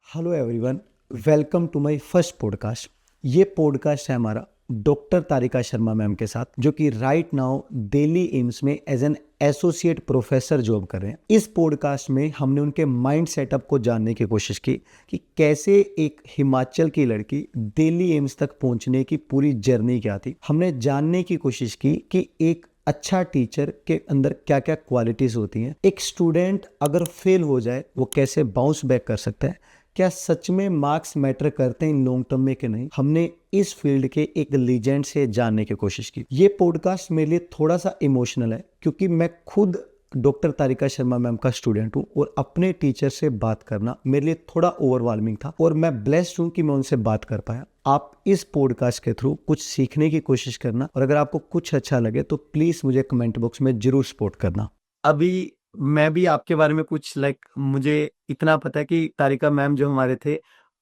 Hello everyone, welcome to my first podcast. ये podcast है हमारा डॉक्टर तारिका शर्मा मैम के साथ, जो कि राइट नाउ दिल्ली एम्स में as an associate professor job कर रहे हैं। इस पॉडकास्ट में हमने उनके माइंड सेटअप को जानने की कोशिश की कि कैसे एक हिमाचल की लड़की दिल्ली एम्स तक पहुंचने की पूरी जर्नी क्या थी। हमने जानने की कोशिश की कि एक अच्छा टीचर के अंदर क्या क्या क्वालिटीज होती हैं, एक स्टूडेंट अगर फेल हो जाए वो कैसे बाउंस बैक कर सकता है, क्या सच में मार्क्स मैटर करते हैं इन लॉन्ग टर्म में कि नहीं। हमने इस फील्ड के एक लीजेंड से जानने की कोशिश की। ये पॉडकास्ट मेरे लिए थोड़ा सा इमोशनल है क्योंकि मैं खुद डॉक्टर तारिका शर्मा मैम का स्टूडेंट हूँ और अपने टीचर से बात करना मेरे लिए थोड़ा ओवरवेलमिंग था और मैं ब्लेस्ड हूँ कि मैं उनसे बात कर पाया। आप इस पॉडकास्ट के थ्रू कुछ सीखने की कोशिश करना और अगर आपको कुछ अच्छा लगे तो प्लीज मुझे कमेंट बॉक्स में जरूर सपोर्ट करना। अभी मैं भी आपके बारे में कुछ मुझे इतना पता है कि तारिका मैम जो हमारे थे,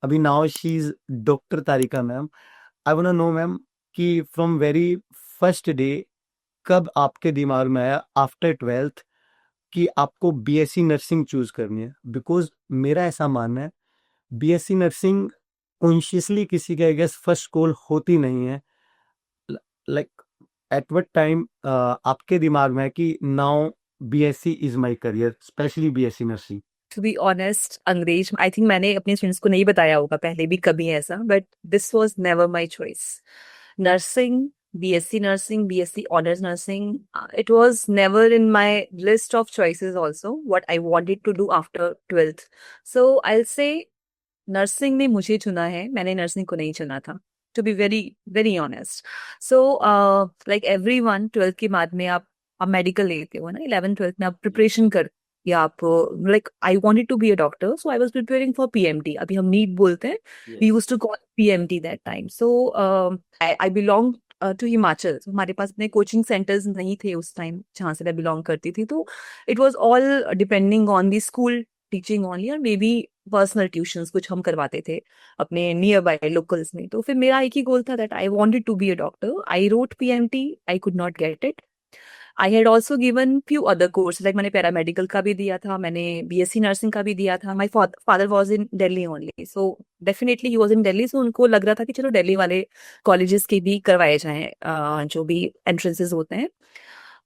अभी now she is doctor Tarika ma'am. I want to know ma'am कि फ्रॉम वेरी फर्स्ट डे कब आपके दिमाग में आया आफ्टर 12th कि आपको बीएससी नर्सिंग चूज करनी है। बिकॉज मेरा ऐसा मानना है बीएससी नर्सिंग कॉन्शियसली किसी का आई गेस फर्स्ट कॉल होती नहीं है। लाइक एट व्हाट टाइम आपके दिमाग में है कि now BSc is my career, specially BSc nursing. To be honest Angrej I think मैंने अपने स्टूडेंट्स को नहीं बताया होगा पहले भी कभी ऐसा, but this was never my choice. Nursing, BSc nursing, BSc honours nursing, it was never in my list of choices also what I wanted to do after 12th। So I will say nursing ने मुझे चुना है, मैंने nursing को नहीं चुना था, to be very very honest. So like everyone 12th के बाद में आप मेडिकल लेते हो ना, 11th 12th में आप प्रिपरेशन कर या आप like I wanted to be a doctor, so I was preparing for PMT. अभी हम नीट बोलते हैं, we used to call PMT that time. So I belong to Himachal, हमारे पास इतने कोचिंग सेंटर्स नहीं थे उस टाइम जहाँ से मैं बिलोंग करती थी। तो it was all depending on the school teaching only, और मे बी पर्सनल ट्यूशंस कुछ हम करवाते थे अपने नियर बाय लोकल्स में। तो फिर मेरा एक ही गोल था that I wanted to be a doctor. I wrote PMT, I could not get it. I had also given few other course, like मैंने पैरामेडिकल का भी दिया था, मैंने बीएससी नर्सिंग का भी दिया था। My father was in Delhi only, so definitely he was in Delhi. So उनको लग रहा था कि चलो दिल्ली वाले कॉलेजेस के भी करवाए जाएं जो भी एंट्रेंसेस होते हैं।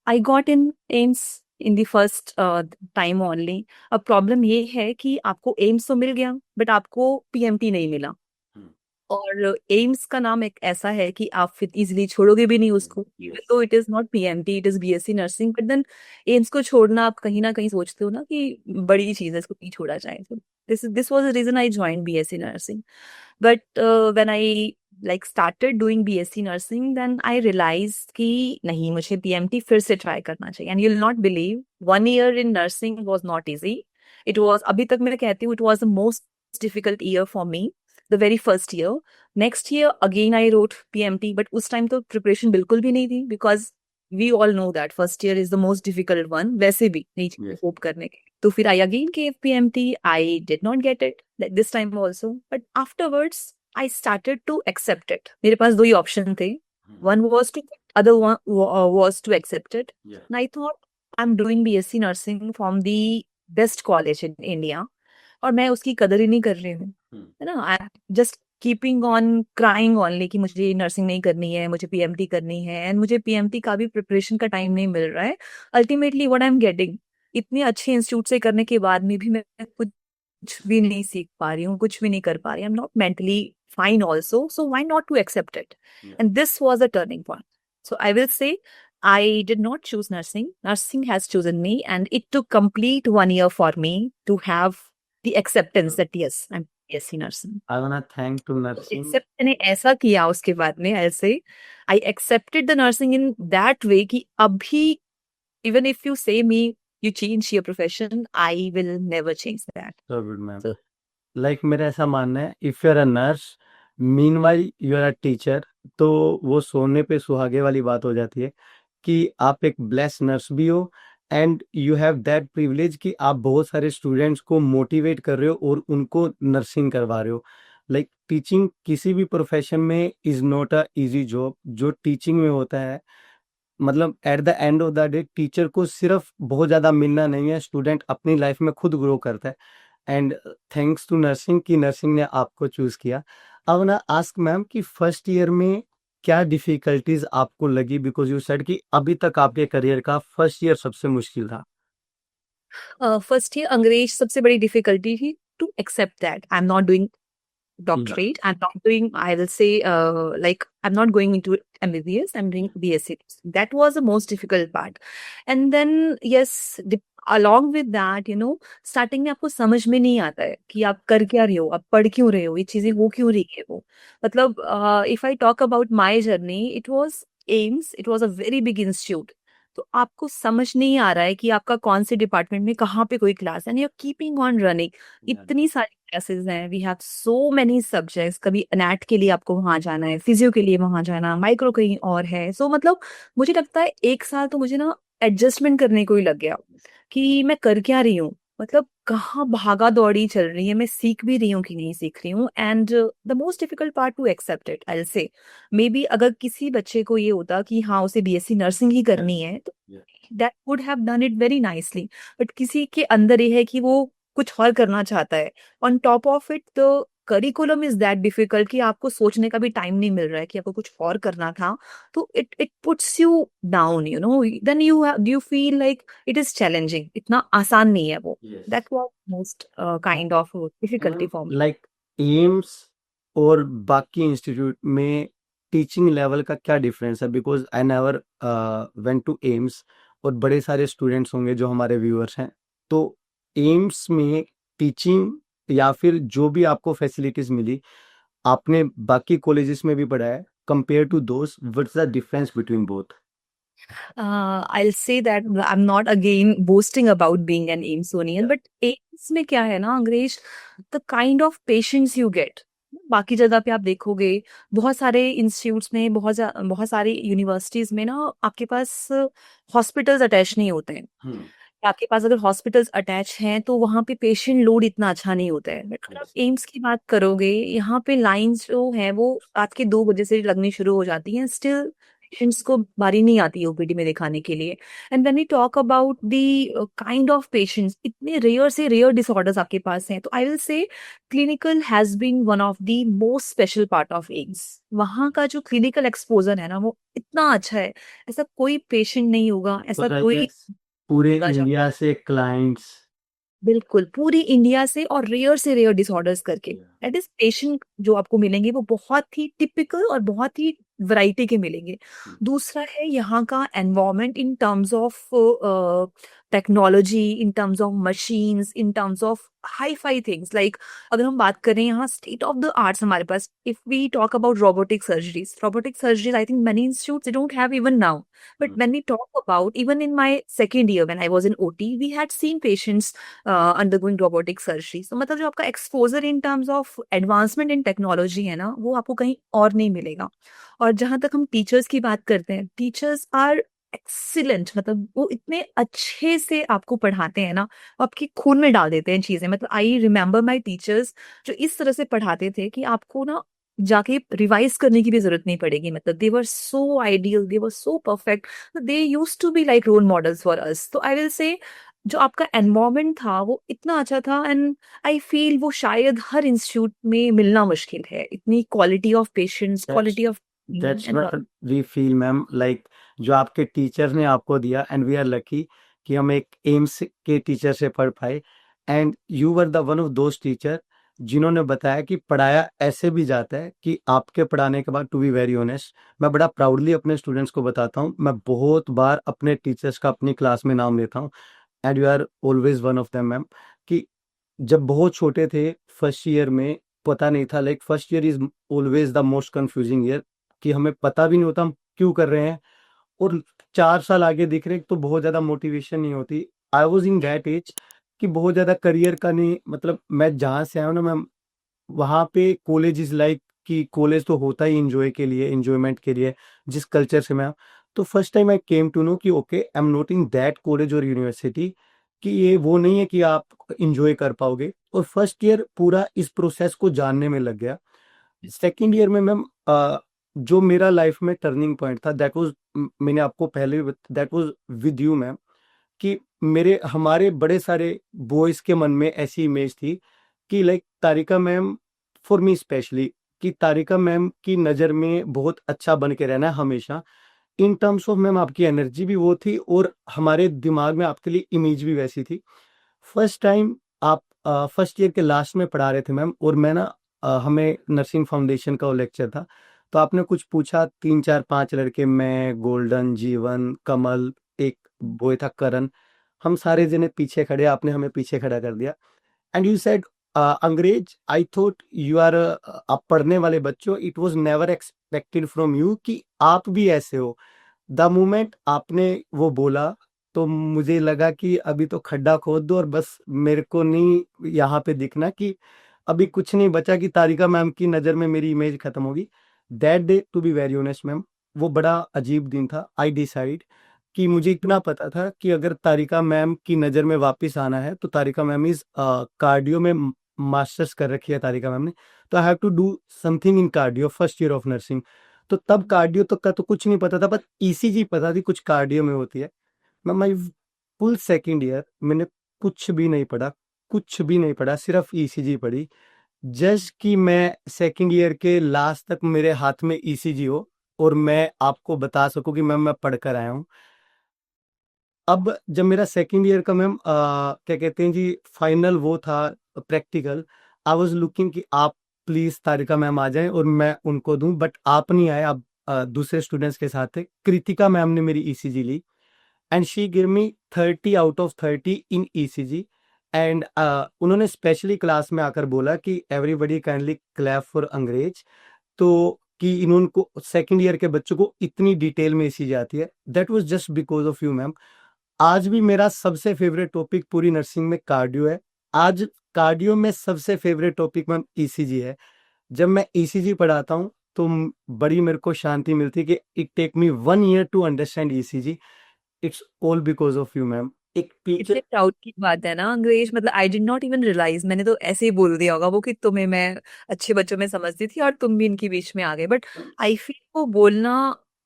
I got in AIIMS in the first time only. अब प्रॉब्लम ये है कि आपको एम्स तो मिल गया बट आपको पीएमटी नहीं मिला। और एम्स का नाम एक ऐसा है कि आप फिर इजिली छोड़ोगे भी नहीं उसको, तो it is not PMT, it is BSc nursing. But then AIIMS को छोड़ना आप कहीं ना कहीं सोचते हो ना कि बड़ी चीज है, इसको नहीं छोड़ा जाए। तो this was the reason I join BSc nursing. But when I like started doing BSc nursing, then I realise कि नहीं, मुझे पीएमटी फिर से ट्राई करना चाहिए। And you will not believe, 1 year in nursing was not easy. It was, अभी तक मैं कहती हूँ, it was the most difficult year for me, the very first year. Next year again I wrote PMT, but उस time तो preparation बिल्कुल भी नहीं थी, because we all know that first year is the most difficult one वैसे भी नहीं hope करने के। तो फिर I again gave PMT, I did not get it this time also, but afterwards I started to accept it. मेरे पास दो ही ऑप्शन थे, one was to, other one was to accept it. And I thought I am doing BSc nursing from the best college in India, और मैं उसकी कदर ही नहीं कर रही हूँ, है ना। I just keeping on crying only कि मुझे नर्सिंग नहीं करनी है, मुझे पीएमटी करनी है, एंड मुझे पीएमटी का भी प्रिपरेशन का टाइम नहीं मिल रहा है। Ultimately what I am getting, इतने अच्छे इंस्टीट्यूट से करने के बाद में भी मैं कुछ भी नहीं सीख पा रही हूँ, कुछ भी नहीं कर पा रही, I am not mentally fine also, so why not to accept it. And this was a turning point. So I will say I did not choose nursing. Nursing has chosen me, and it took complete 1 year for me to have the acceptance that yes, I'm BSc nursing. I wanna thank to nursing. Except मैंने ऐसा किया उसके बाद में, I'll say I accepted the nursing in that way कि अभी even if you say me you change your profession, I will never change that. So good, ma'am. So, मेरा ऐसा मानना है, if you are a nurse mean while you are a teacher, तो वो सोने पे सुहागे वाली बात हो जाती है कि आप एक ब्लेस नर्स भी हो and you have that privilege कि आप बहुत सारे स्टूडेंट्स को मोटिवेट कर रहे हो और उनको नर्सिंग करवा रहे हो। टीचिंग किसी भी प्रोफेशन में is not a easy job. जो टीचिंग में होता है, eight the end of the day teacher को सिर्फ बहुत ज्यादा मिलना नहीं है, स्टूडेंट अपनी लाइफ में खुद ग्रो करता है। एंड थैंक्स टू नर्सिंग कि नर्सिंग ने आपको चूज किया। अब ना आस्क मैम कि फर्स्ट ईयर में क्या डिफिकल्टीज आपको लगी, बिकॉज यू सेड कि अभी तक आपके करियर का फर्स्ट ईयर सबसे मुश्किल था। फर्स्ट ईयर अंग्रेज सबसे बड़ी डिफिकल्टी थी to accept that I am not doing Yeah. doctorate. I'm not doing, I will say, like, I'm not going into MBBS, I'm doing BSc. That was the most difficult part. And then, yes, along with that, starting में आपको समझ में नहीं आता है कि आप कर क्या रहे हो, आप पढ़ क्यों रहे हो, ये चीजें हो क्यों रही है वो। मतलब, if I talk about my journey, it was AIMS, it was a very big institute. तो आपको समझ नहीं आ रहा है कि आपका कौन से डिपार्टमेंट में कहाँ पे कोई क्लास है, and you are keeping on running. Yeah. इतनी सारी क्लासेस हैं, we have so many subjects. कभी अनैट के लिए आपको वहां जाना है, फिजियो के लिए वहां जाना, माइक्रो कहीं और है। सो मतलब मुझे लगता है एक साल तो मुझे ना एडजस्टमेंट करने को ही लग गया कि मैं कर क्या रही हूँ, मतलब कहाँ भागा दौड़ी चल रही है, मैं सीख भी रही हूँ कि नहीं सीख रही हूँ। And the most difficult part to accept it, I will say, may be अगर किसी बच्चे को ये होता कि हाँ उसे बीएससी नर्सिंग ही करनी है, तो that would have done it very nicely. But किसी के अंदर ये है कि वो कुछ और करना चाहता है। On top of it the curriculum is that difficult कि आपको सोचने का भी टाइम नहीं मिल रहा है कि आपको कुछ और करना था। तो it puts you down, then you feel like it is challenging, इतना आसान नहीं है वो। Yes. That was most kind of difficulty for me. Like AIIMS और बाकी इंस्टीट्यूट में टीचिंग लेवल का क्या डिफरेंस है, because I never went to AIIMS, और बड़े सारे स्टूडेंट्स होंगे जो हमारे व्यूअर्स हैं, तो एम्स में टीचिंग या फिर जो भी आपको फैसिलिटीज मिली, आपने बाकी कॉलेजेस में भी पढ़ा है, compare to those, what's the difference between both? I'll say that I'm not again boasting about being an AIMSonian, but AIMS में क्या है ना अंग्रेज, the kind of patients you get, बाकी जगह पे आप देखोगे बहुत सारे इंस्टीट्यूट्स में, बहुत सारी यूनिवर्सिटीज में ना आपके पास हॉस्पिटल्स अटैच नहीं होते हैं। आपके पास अगर हॉस्पिटल्स अटैच हैं तो वहाँ पे पेशेंट लोड इतना अच्छा नहीं होता है। बट अगर आप एम्स की बात करोगे, यहाँ पे लाइंस जो है वो रात के 2 बजे से लगनी शुरू हो जाती हैं, स्टिल पेशेंट्स को बारी नहीं आती ओपीडी में दिखाने के लिए। And when we talk about the kind of patients, इतने रेयर से रेयर डिसऑर्डर्स आपके पास हैं, तो I will say clinical has been one of the most special part of AIIMS. वहाँ का जो क्लिनिकल एक्सपोजर है ना वो इतना अच्छा है, ऐसा कोई पेशेंट नहीं होगा, ऐसा कोई पूरे राजा, इंडिया से क्लाइंट्स। बिल्कुल पूरी इंडिया से रेयर डिसऑर्डर्स करके दैट इज पेशेंट जो आपको मिलेंगे वो बहुत ही टिपिकल और बहुत ही वैरायटी के मिलेंगे। दूसरा है यहाँ का environment in terms of technology, in terms of machines, in terms of hi fi things. Like अगर हम बात करें यहाँ स्टेट ऑफ द आर्ट्स हमारे पास, if we talk about robotic surgeries I think many institutes they don't have even now. But when we talk about, even in my second year when I was in OT, we had seen patients undergoing robotic surgery. So मतलब जो आपका exposure in terms of advancement in technology है ना, वो आपको कहीं और नहीं मिलेगा। और जहाँ तक हम टीचर्स की बात करते हैं, टीचर्स आर एक्सीलेंट, मतलब वो इतने अच्छे से आपको पढ़ाते हैं ना, वो आपके खून में डाल देते हैं चीजें। मतलब आई रिमेम्बर माई टीचर्स जो इस तरह से पढ़ाते थे कि आपको ना जाके रिवाइज करने की भी जरूरत नहीं पड़ेगी। मतलब they were so ideal, they were so perfect, they use to be like role models for us. तो आई विल से जो आपका एनवायरमेंट था वो इतना अच्छा था, एंड आई फील वो शायद हर इंस्टीट्यूट में मिलना मुश्किल है, इतनी quality of patients, quality of that's what we feel ma'am, like जो आपके टीचर ने आपको दिया, एंड वी आर लकी कि हम एक एम्स के टीचर से पढ़ पाए, and you were the one of those teacher जिन्होंने बताया कि पढ़ाया ऐसे भी जाता है कि आपके पढ़ाने के बाद, टू बी वेरी ऑनेस्ट, मैं बड़ा प्राउडली अपने स्टूडेंट्स को बताता हूँ, मैं बहुत बार अपने टीचर्स का अपनी क्लास में नाम लेता हूँ, and you are always one of them ma'am, कि जब बहुत छोटे थे फर्स्ट ईयर में पता नहीं था, like first year is always the most confusing year, कि हमें पता भी नहीं होता हम क्यों कर रहे हैं, और 4 साल आगे दिख रहे हैं, तो बहुत ज्यादा मोटिवेशन नहीं होती। I was in that age कि बहुत ज्यादा करियर का नहीं, मतलब मैं जहाँ से आया हूँ ना मैम, वहाँ पे कॉलेज इज लाइक कि कॉलेज तो होता ही इंजॉय के लिए, इंजॉयमेंट के लिए, जिस कल्चर से मैं आया। तो first time I came to know कि okay I am not in that college और यूनिवर्सिटी, कि ये वो नहीं है कि आप इंजॉय कर पाओगे। और फर्स्ट ईयर पूरा इस प्रोसेस को जानने में लग गया। सेकेंड ईयर में मैम जो मेरा लाइफ में टर्निंग पॉइंट था, दैट वाज, मैंने आपको पहले भी that was with you ma'am, कि मेरे हमारे बड़े सारे बॉयज के मन में ऐसी इमेज थी कि like Tarika ma'am, for me specially, कि तारिका मैम की नज़र में बहुत अच्छा बन के रहना है हमेशा। इन टर्म्स ऑफ मैम आपकी एनर्जी भी वो थी और हमारे दिमाग में आपके लिए इमेज भी वैसी थी। फर्स्ट टाइम आप फर्स्ट ईयर के लास्ट में पढ़ा रहे थे मैम, और मैं ना हमें नर्सिंग फाउंडेशन का वो लेक्चर था, तो आपने कुछ पूछा, 3 4 5 लड़के, मैं, गोल्डन, जीवन, कमल, एक बॉय था करण, हम सारे जने पीछे खड़े, आपने हमें पीछे खड़ा कर दिया। एंड यू सेड, अंग्रेज, आई थॉट यू आर, आप पढ़ने वाले बच्चों, it was never expected from you कि आप भी ऐसे हो। द मोमेंट आपने वो बोला, तो मुझे लगा कि अभी तो खड्डा खोद दो और बस मेरे को नहीं यहाँ पे दिखना, कि अभी कुछ नहीं बचा कि तारिका मैम की नज़र में मेरी इमेज खत्म होगी। That day, to be very honest ma'am, वो बड़ा अजीब दिन था। आई डिसाइड कि मुझे इतना पता था कि अगर तारिका मैम की नज़र में वापस आना है, तो तारिका मैम इज कार्डियो में मास्टर्स कर रखी है तारिका मैम ने, तो I have to do something in cardio, first year of nursing. तो तब कार्डियो तक का तो कुछ नहीं पता था, बस ईसीजी पता थी कुछ कार्डियो में होती है। मैं माई फुल सेकेंड ईयर मैंने कुछ भी नहीं पढ़ा, कुछ भी नहीं पढ़ा, सिर्फ ईसीजी पढ़ी, जस्ट कि मैं सेकेंड ईयर के लास्ट तक मेरे हाथ में ईसीजी हो और मैं आपको बता सकूं कि मैम मैं पढ़ कर आया हूँ। अब जब मेरा सेकेंड ईयर का मैम क्या कहते हैं जी, फाइनल वो था प्रैक्टिकल, आई वाज लुकिंग कि आप प्लीज तारिका मैम आ जाएं और मैं उनको दूं, बट आप नहीं आए, आप दूसरे स्टूडेंट्स के साथ थे। कृतिका मैम ने मेरी ईसीजी ली and she give me 30 out of 30 in ECG. And उन्होंने स्पेशली क्लास में आकर बोला कि एवरीबडी काइंडली क्लैप फॉर अंग्रेज, तो कि इन्होंने सेकेंड ईयर के बच्चों को इतनी डिटेल में ईसीजी आती है। That was just because of you ma'am. आज भी मेरा सबसे फेवरेट टॉपिक पूरी नर्सिंग में कार्डियो है। आज कार्डियो में सबसे फेवरेट टॉपिक मैम ईसीजी है। जब मैं ईसीजी पढ़ाता हूँ तो बड़ी मेरे को शांति मिलती है कि it take me 1 year to understand ECG. It's all because of you ma'am. एक इतने टीचर, प्राउड की बात है ना अंग्रेज, मतलब I did not even realise, मैंने तो ऐसे ही बोल दिया होगा वो कि तुम्हें मैं अच्छे बच्चों में समझती थी और तुम भी इनके बीच में आ गए, बट आई फील वो बोलना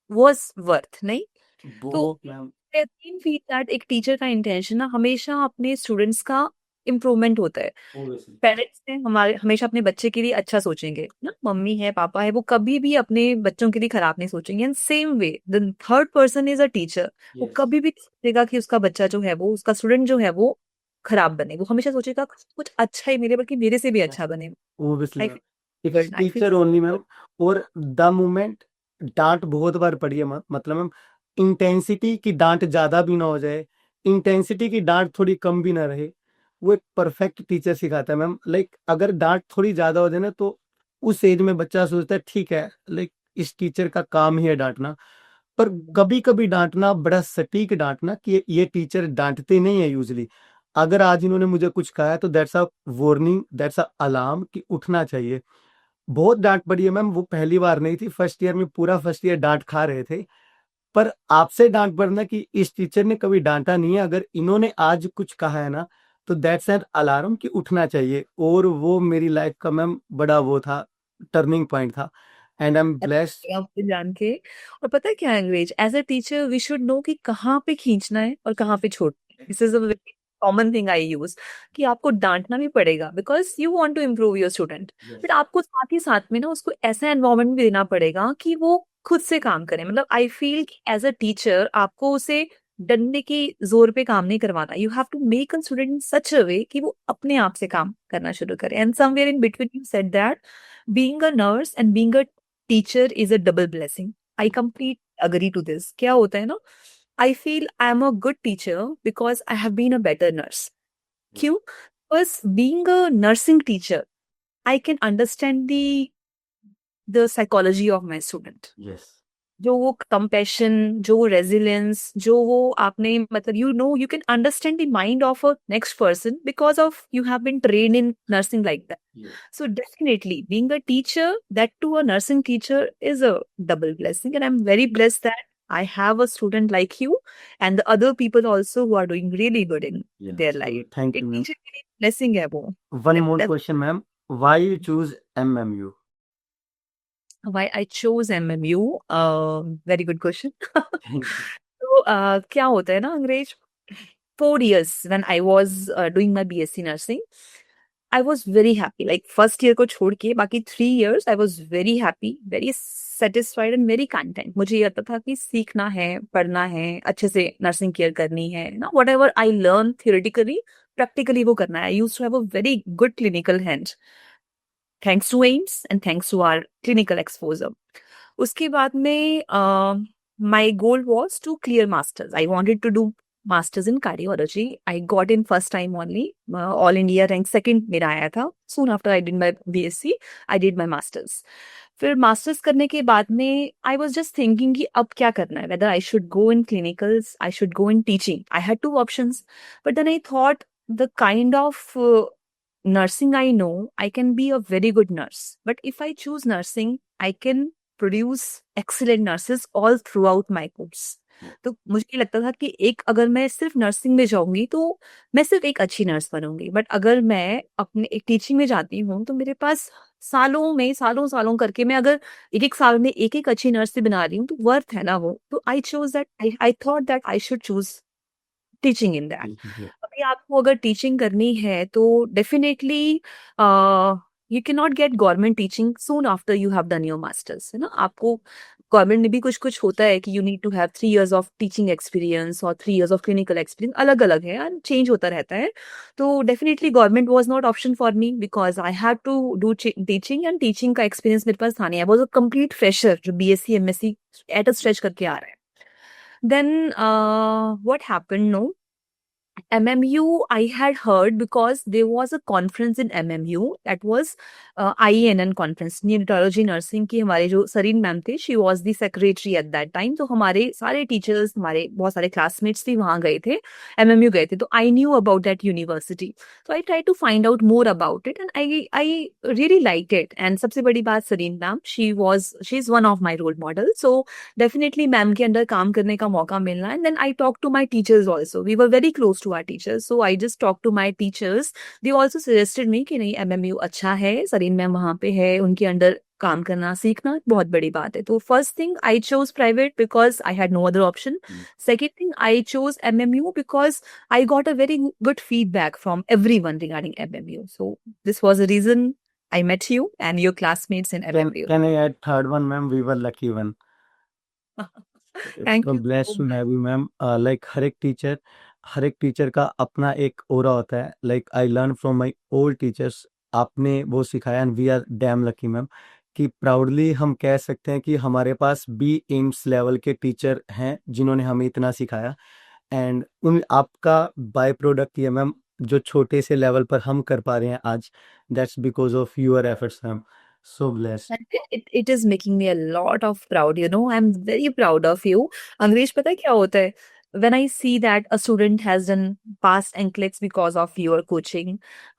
वाज वर्थ, नहीं? तो बहुत मैम, आई फील दैट एक टीचर का इंटेंशन ना हमेशा अपने स्टूडेंट्स का इम्प्रूवमेंट होता है। ऑब्वियसली, पेरेंट्स ने हमारे हमेशा अपने बच्चे के लिए अच्छा सोचेंगे ना, मम्मी है पापा है, वो कभी भी अपने बच्चों के लिए खराब नहीं सोचेंगे। And same way the third person is a teacher, वो यस, कभी भी नहीं सोचेगा कि उसका बच्चा जो है वो, उसका स्टूडेंट जो है वो खराब बने, वो हमेशा सोचेगा कुछ अच्छा ही मिले, बल्कि मेरे से भी अच्छा बने। Obviously I ma'am. It's feel I feel teacher only ma'am. और द मोमेंट, डांट बहुत बार पड़ी है मतलब मैम, इंटेंसिटी की डांट ज्यादा भी ना हो जाए, इंटेंसिटी की डांट थोड़ी कम भी ना रहे, वो एक परफेक्ट टीचर सिखाता है मैम। लाइक अगर डांट थोड़ी ज्यादा हो जाए ना, तो उस एज में बच्चा सोचता है ठीक है, लाइक इस टीचर का काम ही है डांटना। पर कभी कभी डांटना, बड़ा सटीक डांटना, कि ये टीचर डांटते नहीं है यूजली। अगर आज इन्होंने मुझे कुछ कहा है तो that's a warning, that's a alarm कि उठना चाहिए। बहुत डांट पड़ी है मैम, वो पहली बार नहीं थी, फर्स्ट ईयर में पूरा फर्स्ट ईयर डांट खा रहे थे। पर आपसे डांट पड़ना कि इस टीचर ने कभी डांटा नहीं है, अगर इन्होंने आज कुछ कहा है ना, तो दैट्स एन अलार्म कि उठना चाहिए। और वो मेरी लाइफ का मैम बड़ा वो था, टर्निंग पॉइंट था। And I am blessed. आपको जान के। और पता है क्या है Angrej, as a teacher we should know कि कहाँ पे खींचना है और कहाँ पे छोड़ना है। This is a very common thing I use, कि आपको डांटना भी पड़ेगा because you want to improve your student, but आपको साथ ही साथ में ना उसको ऐसा एनवायरनमेंट भी देना पड़ेगा कि वो खुद से काम करे। मतलब आई फील कि एज अ टीचर आपको उसे डंडे के जोर पे काम नहीं करवाना, you have to make a student in such a way कि वो अपने आप से काम करना शुरू करे। And somewhere in between you said that being a nurse and being a teacher is a double blessing. I completely agree to this. क्या होता है ना, I feel I am a good teacher because I have been a better nurse. क्यों? Because being a nursing teacher, I can understand the psychology of my student. Yes, जो वो compassion, जो वो resilience, जो वो आपने मतलब you know you can understand the mind of a next person because of you have been train in nursing like that. Yes, So definitely being a teacher, that too a nursing teacher, is a double blessing, and I'm very blessed that I have a student like you and the other people also who are doing really good in their life. Thank एक you ma'am. teacher के लिए blessing है वो. One That, more that's question ma'am, why you choose MMU? why I chose MMU. Very good question. Thank you. तो क्या होता है ना अंग्रेज, 4 years when I was doing my BSc nursing. I was very happy. Like first year को छोड़ के बाकी 3 years I was very happy, very satisfied and very content. मुझे ये लगता था कि सीखना है, पढ़ना है, अच्छे से नर्सिंग केयर करनी है ना, whatever I learn theoretically, practically वो करना है. I used to have a very good clinical hand. Thanks to AIMS and thanks to our clinical exposure. उसके बाद में my goal was to clear masters. I wanted to do masters in cardiology. I got in first time only. All India rank second मेरा आया था. Soon after I did my BSc, I did my masters. फिर masters करने के बाद में I was just thinking कि अब क्या करना है, whether I should go in clinicals, I should go in teaching. I had two options, but then I thought the kind of nursing I know, I can be a very good nurse. But if I choose nursing, I can produce excellent nurses all throughout my course. तो मुझे लगता था कि एक अगर मैं सिर्फ nursing में जाऊंगी तो मैं सिर्फ एक अच्छी नर्स बनूंगी, बट अगर मैं अपने एक टीचिंग में जाती हूँ तो मेरे पास सालों सालों करके मैं अगर एक एक साल में एक एक अच्छी नर्स भी बना रही हूँ तो वर्थ है ना वो. तो I chose that I thought that I should choose teaching in that. अभी आपको अगर टीचिंग करनी है तो definitely you can not gate government teaching soon after you have done your masters, है ना. आपको गवर्नमेंट में भी कुछ कुछ होता है कि you need to have 3 years of teaching experience और 3 years ऑफ क्लिनिकल एक्सपीरियंस, अलग अलग है एंड चेंज होता रहता है. तो definitely government was not option for me because I have to do teaching, and teaching का एक्सपीरियंस मेरे पास था नहीं. I was a complete fresher जो BSc MSc at a stretch करके आ रहा है. Then what happened? No, MMU I had heard because there was a conference in MMU that was IENN conference, Neonatology Nursing की हमारे जो Sarin ma'am थे, she was the secretary at that time. तो हमारे सारे टीचर्स, हमारे बहुत सारे क्लासमेट्स भी वहाँ गए थे, MMU गए थे. तो I knew about that university. So I tried to find out more about it and I really liked it. And सबसे बड़ी बात सरीन मैम, she's one of my role models. So definitely ma'am के अंडर काम करने का मौका मिलना. And then I talked to my teachers also. We were very close to our teachers. So I just talked to my teachers. They also suggested me कि नहीं MMU अच्छा है, सरीन मैम वहाँ पे है, उनके अंडर काम करना सीखना बहुत बड़ी बात है. तो first thing I chose private because I had no other option. Second thing I chose MMU because I got a very good feedback from everyone regarding MMU. So this was the reason I met you and your classmates in MMU. Can I add third one, ma'am? We were lucky one. Thank So you blessed so to much. have you, ma'am. Like हर एक teacher का अपना एक aura होता है. Like I learn from my old teachers. आपने वो सिखाया and we are damn lucky, ma'am, कि प्राउडली हम कह सकते हैं कि हमारे पास बी एम्स लेवल के टीचर हैं जिन्होंने हमें इतना सिखाया. एंड उन आपका बाय प्रोडक्ट ये, मैम, जो छोटे से लेवल पर हम कर पा रहे हैं आज, that's because of your efforts, ma'am. So blessed. And it is making me a lot of proud, you know. I'm very proud of you. अंग्रेज पता है क्या होता है? When I see that a student has done past NCLEX because of your coaching,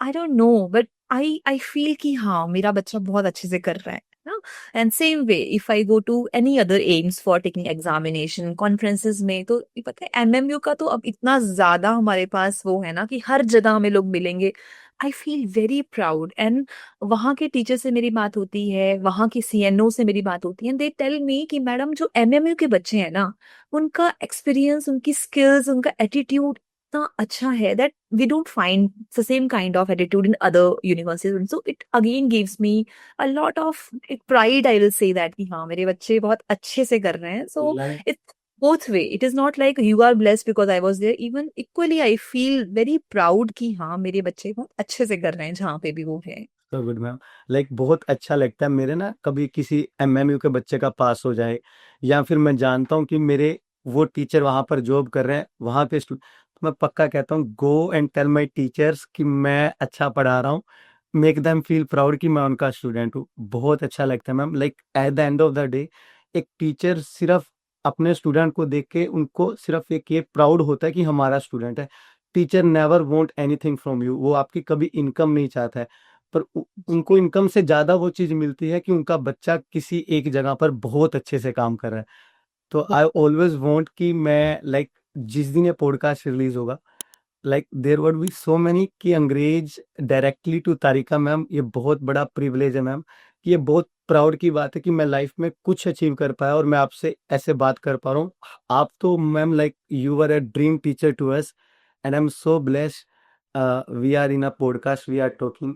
I don't know, but I feel कि हाँ मेरा बच्चा बहुत अच्छे से कर रहा है ना. And same way, if I go to any other aims for taking examination, conferences में, तो ये पता है MMU का तो अब इतना ज्यादा हमारे पास वो है ना कि हर जगह हमें लोग मिलेंगे. I feel very proud. And वहाँ के टीचर से मेरी बात होती है, वहाँ के CNO से मेरी बात होती है, एंड दे टेल मी कि मैडम जो MMU के बच्चे हैं ना, उनका एक्सपीरियंस, उनकी स्किल्स, उनका एटीट्यूड इतना अच्छा है that we don't find the same kind of attitude in other universities. So it again gives me a lot of pride. I will say that कि हाँ मेरे बच्चे बहुत अच्छे से कर रहे हैं. So it's both way. It is not like you are blessed because I was there. Even equally I feel very proud कि हाँ मेरे बच्चे बहुत अच्छे से कर रहे हैं जहाँ पे भी वो है. So good, ma'am. लाइक बहुत अच्छा लगता है मेरे ना, कभी किसी MMU के बच्चे का पास हो जाए, या फिर मैं जानता हूँ कि मेरे वो टीचर वहाँ पर जॉब कर रहे हैं, वहाँ पे तो मैं पक्का कहता हूँ, go and tell my teachers कि मैं अच्छा पढ़ा रहा हूँ. मेक देम फील प्राउड कि मैं उनका स्टूडेंट हूँ. बहुत अच्छा लगता है, ma'am. Like eight the end of the day एक टीचर सिर्फ अपने स्टूडेंट को देख के उनको सिर्फ एक ये प्राउड होता है कि हमारा स्टूडेंट है. Teacher never want anything from you. वो आपकी कभी इनकम नहीं चाहता है, पर उनको इनकम से ज्यादा वो चीज मिलती है कि उनका बच्चा किसी एक जगह पर बहुत अच्छे से काम कर रहा है. तो आई ऑलवेज वांट कि मैं लाइक जिस दिन ये पॉडकास्ट रिलीज होगा, like there would be so many कि Angrej directly to Tarika ma'am. ये बहुत बड़ा प्रिविलेज है, मैम, कि ये बहुत प्राउड की बात है कि मैं लाइफ में कुछ अचीव कर पाया और मैं आपसे ऐसे बात कर पा रहा हूँ. आप तो ma'am like you are a dream teacher to us. and I'm so blessed. We are in a podcast, we are talking.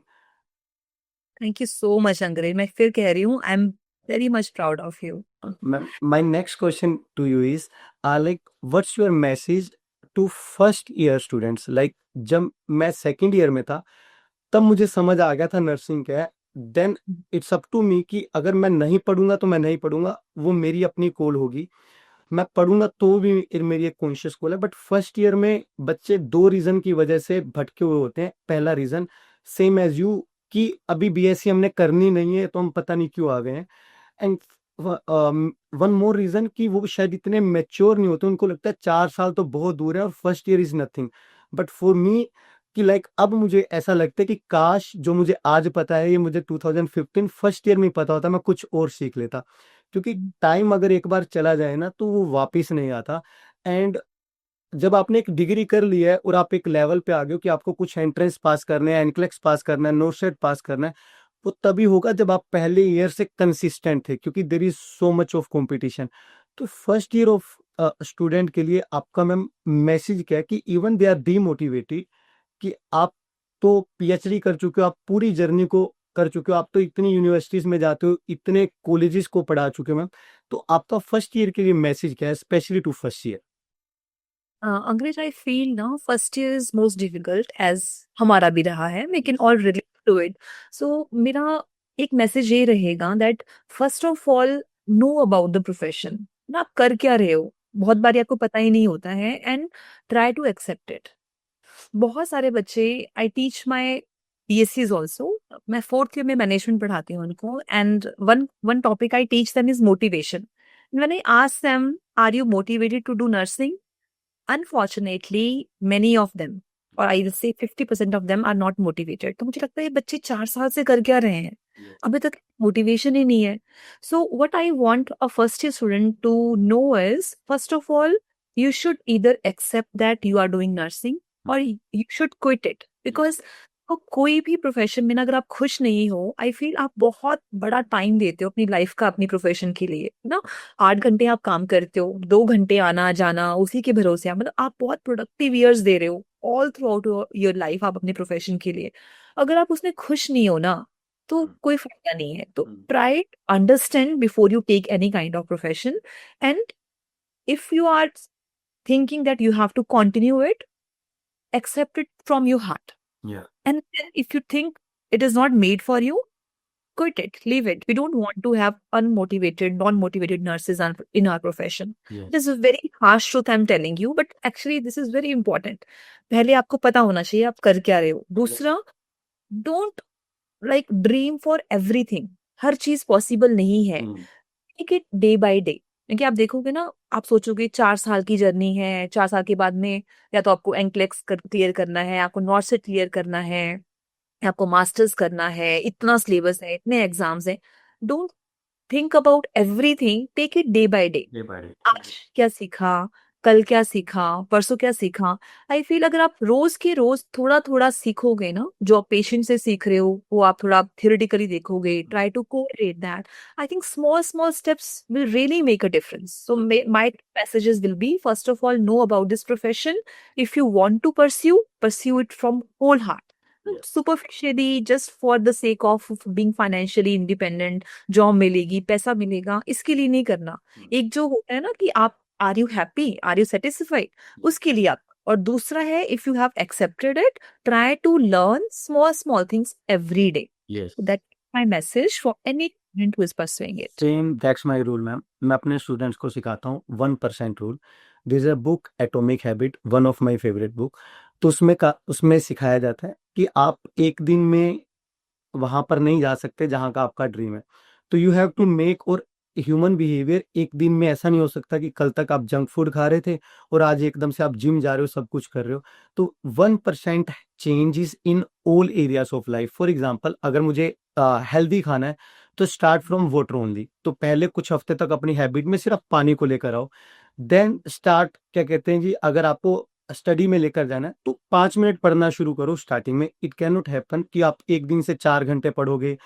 Thank you so much अंग्रेज, मैं फिर कह रही हूँ I am very much proud of you. My next question to you is, like, what's your message to first year students? Like, जब मैं second year में था, तब मुझे समझ आ गया था नर्सिंग क्या है. Then it's up to me कि अगर मैं नहीं पढ़ूंगा तो मैं नहीं पढ़ूंगा, वो मेरी अपनी कॉल होगी. मैं पढ़ूंगा तो भी मेरी एक कॉन्शियस कॉल है. बट फर्स्ट ईयर में बच्चे 2 रीजन की वजह से भटके हुए होते हैं. पहला रीजन, सेम एज यू, कि अभी बीएससी हमने करनी नहीं है तो हम पता नहीं क्यों आ गए हैं. एंड वन मोर रीजन कि वो शायद इतने मेच्योर नहीं होते, उनको लगता है 4 साल तो बहुत दूर है और first year is nothing. But for me, कि लाइक अब मुझे ऐसा लगता है कि काश जो मुझे आज पता है ये मुझे 2015 फर्स्ट ईयर में ही पता होता, मैं कुछ और सीख लेता. क्योंकि टाइम अगर एक बार चला जाए ना तो वो वापस नहीं आता. एंड जब आपने एक डिग्री कर ली है और आप एक लेवल पे आ गए हो कि आपको कुछ एंट्रेंस पास करने हैं, एनक्लेक्स पास करना है, नोसेट पास करना है, वो तभी होगा जब आप पहले ईयर से कंसिस्टेंट थे, क्योंकि there is so much of competition. तो फर्स्ट ईयर ऑफ स्टूडेंट के लिए आपका मैम मैसेज क्या है कि इवन दे आर डीमोटिवेटेड, कि आप तो पीएचडी कर चुके हो, आप पूरी जर्नी को कर चुके हो, आप तो इतनी यूनिवर्सिटीज में जाते हो, इतने कॉलेजेस को पढ़ा चुके हो मैम, तो आपका फर्स्ट ईयर के लिए मैसेज क्या है, स्पेशली टू फर्स्ट ईयर? अंग्रेज आई फील ना first year is most difficult as हमारा भी रहा है, we can all relate to it. So मेरा एक मैसेज ये रहेगा that first of all know about the profession, ना आप कर क्या रहे हो, बहुत बार आपको पता ही नहीं होता है, and try to accept it. बहुत सारे बच्चे, I teach my BScs also, मैं फोर्थ ईयर में मैनेजमेंट पढ़ाती हूँ उनको, and one topic I teach them is motivation. When I ask them, are you motivated to do nursing? Unfortunately, many of them, or I will say 50% of them are not motivated. तो मुझे लगता है ये बच्चे 4 साल से कर क्या रहे हैं, अभी तक मोटिवेशन ही नहीं है. So what I want a first year student to know is, first of all, you should either accept that you are doing nursing or you should quit it. Because तो कोई भी प्रोफेशन में ना अगर आप खुश नहीं हो, आई फील आप बहुत बड़ा टाइम देते हो अपनी लाइफ का अपनी प्रोफेशन के लिए ना. 8 घंटे आप काम करते हो, 2 घंटे आना जाना उसी के भरोसे आप, मतलब आप बहुत प्रोडक्टिव ईयर्स दे रहे हो all through out your life आप अपने प्रोफेशन के लिए. अगर आप उसमें खुश नहीं हो ना तो कोई फायदा नहीं है. तो try understand before you take any kind of profession, and if you are thinking that you have to continue it, accept it from your heart. Yeah. And then if you think it is not made for you, quit it, leave it. We don't want to have unmotivated, non-motivated nurses in our profession. Yes. This is a very harsh truth I'm telling you, but actually this is very important. पहले आपको पता होना चाहिए आप कर क्या रहे हो. दूसरा, don't like dream for everything. हर चीज पॉसिबल नहीं है. Take it day by day. क्योंकि आप देखोगे ना, आप सोचोगे 4 साल की जर्नी है, 4 साल के बाद में या तो आपको एनक्लेक्स क्लियर करना है, आपको नॉर्सेट क्लियर करना है, या आपको मास्टर्स करना है, इतना सिलेबस है, इतने एग्जाम्स हैं. Don't think about everything, take it day by day. आज क्या सीखा, कल क्या सीखा, परसों क्या सीखा. आई फील अगर आप रोज के रोज थोड़ा थोड़ा सीखोगे ना, जो आप पेशेंट से सीख रहे हो वो आप थोड़ा थियोरेटिकली देखोगे, try to correlate that. I think small small steps will really make a difference. So my messages will be, first of all, know about this profession. If you want to pursue it from whole heart. Yes. Superficially, just for the sake of being financially independent, job मिलेगी, पैसा मिलेगा, इसके लिए नहीं करना. एक जो होता है ना कि आप are you happy, are you satisfied, उसके लिए आप. और दूसरा है, if you have accepted it, try to learn small small things every day. Yes. That my message for any student who is pursuing it. Same, that's my rule ma'am. मैं अपने students को सिखाता हूँ 1% rule. This is a book, atomic habit, one of my favourite book. तो उसमें सिखाया जाता है कि आप एक दिन में वहां पर नहीं जा सकते जहां का आपका ड्रीम है. तो यू हैव टू मेक, और ह्यूमन बिहेवियर एक दिन में ऐसा नहीं हो सकता कि कल तक आप जंक फूड खा रहे थे और आज एकदम से आप जिम जा रहे हो, सब कुछ कर रहे हो. तो 1% changes in all areas of life. For example, अगर मुझे हेल्दी खाना है तो स्टार्ट फ्रॉम वाटर ओनली. तो पहले कुछ हफ्ते तक अपनी हैबिट में सिर्फ पानी को लेकर आओ. देन स्टार्ट, क्या कहते हैं जी, अगर आपको स्टडी में लेकर जाना है तो 5 मिनट पढ़ना शुरू करो स्टार्टिंग में. इट कैन नॉट हैपन कि आप एक दिन से 4 घंटे पढ़ोगे,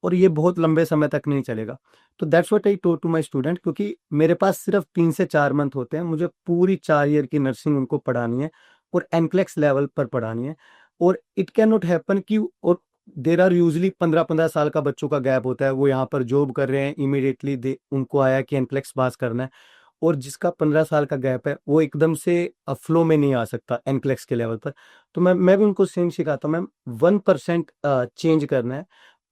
और ये बहुत लंबे समय तक नहीं चलेगा. तो that's what I taught to my student, क्योंकि मेरे पास सिर्फ 3 से 4 मंथ होते हैं, मुझे पूरी 4 ईयर की नर्सिंग उनको पढ़ानी है. और एनक्लेक्स लेवल पर पढ़ानी है। और इट कैन नॉट हैपन कि और देर आर यूजली 15-15 साल का बच्चों का गैप होता है, वो यहाँ पर जॉब कर रहे हैं, इमीडिएटली दे उनको आया कि एनक्लेक्स पास करना है, और जिसका 15 साल का गैप है वो एकदम से फ्लो में नहीं आ सकता एनक्लेक्स के लेवल पर। तो मैं भी उनको सेम सिखाता हूँ मैम, 1% चेंज करना है,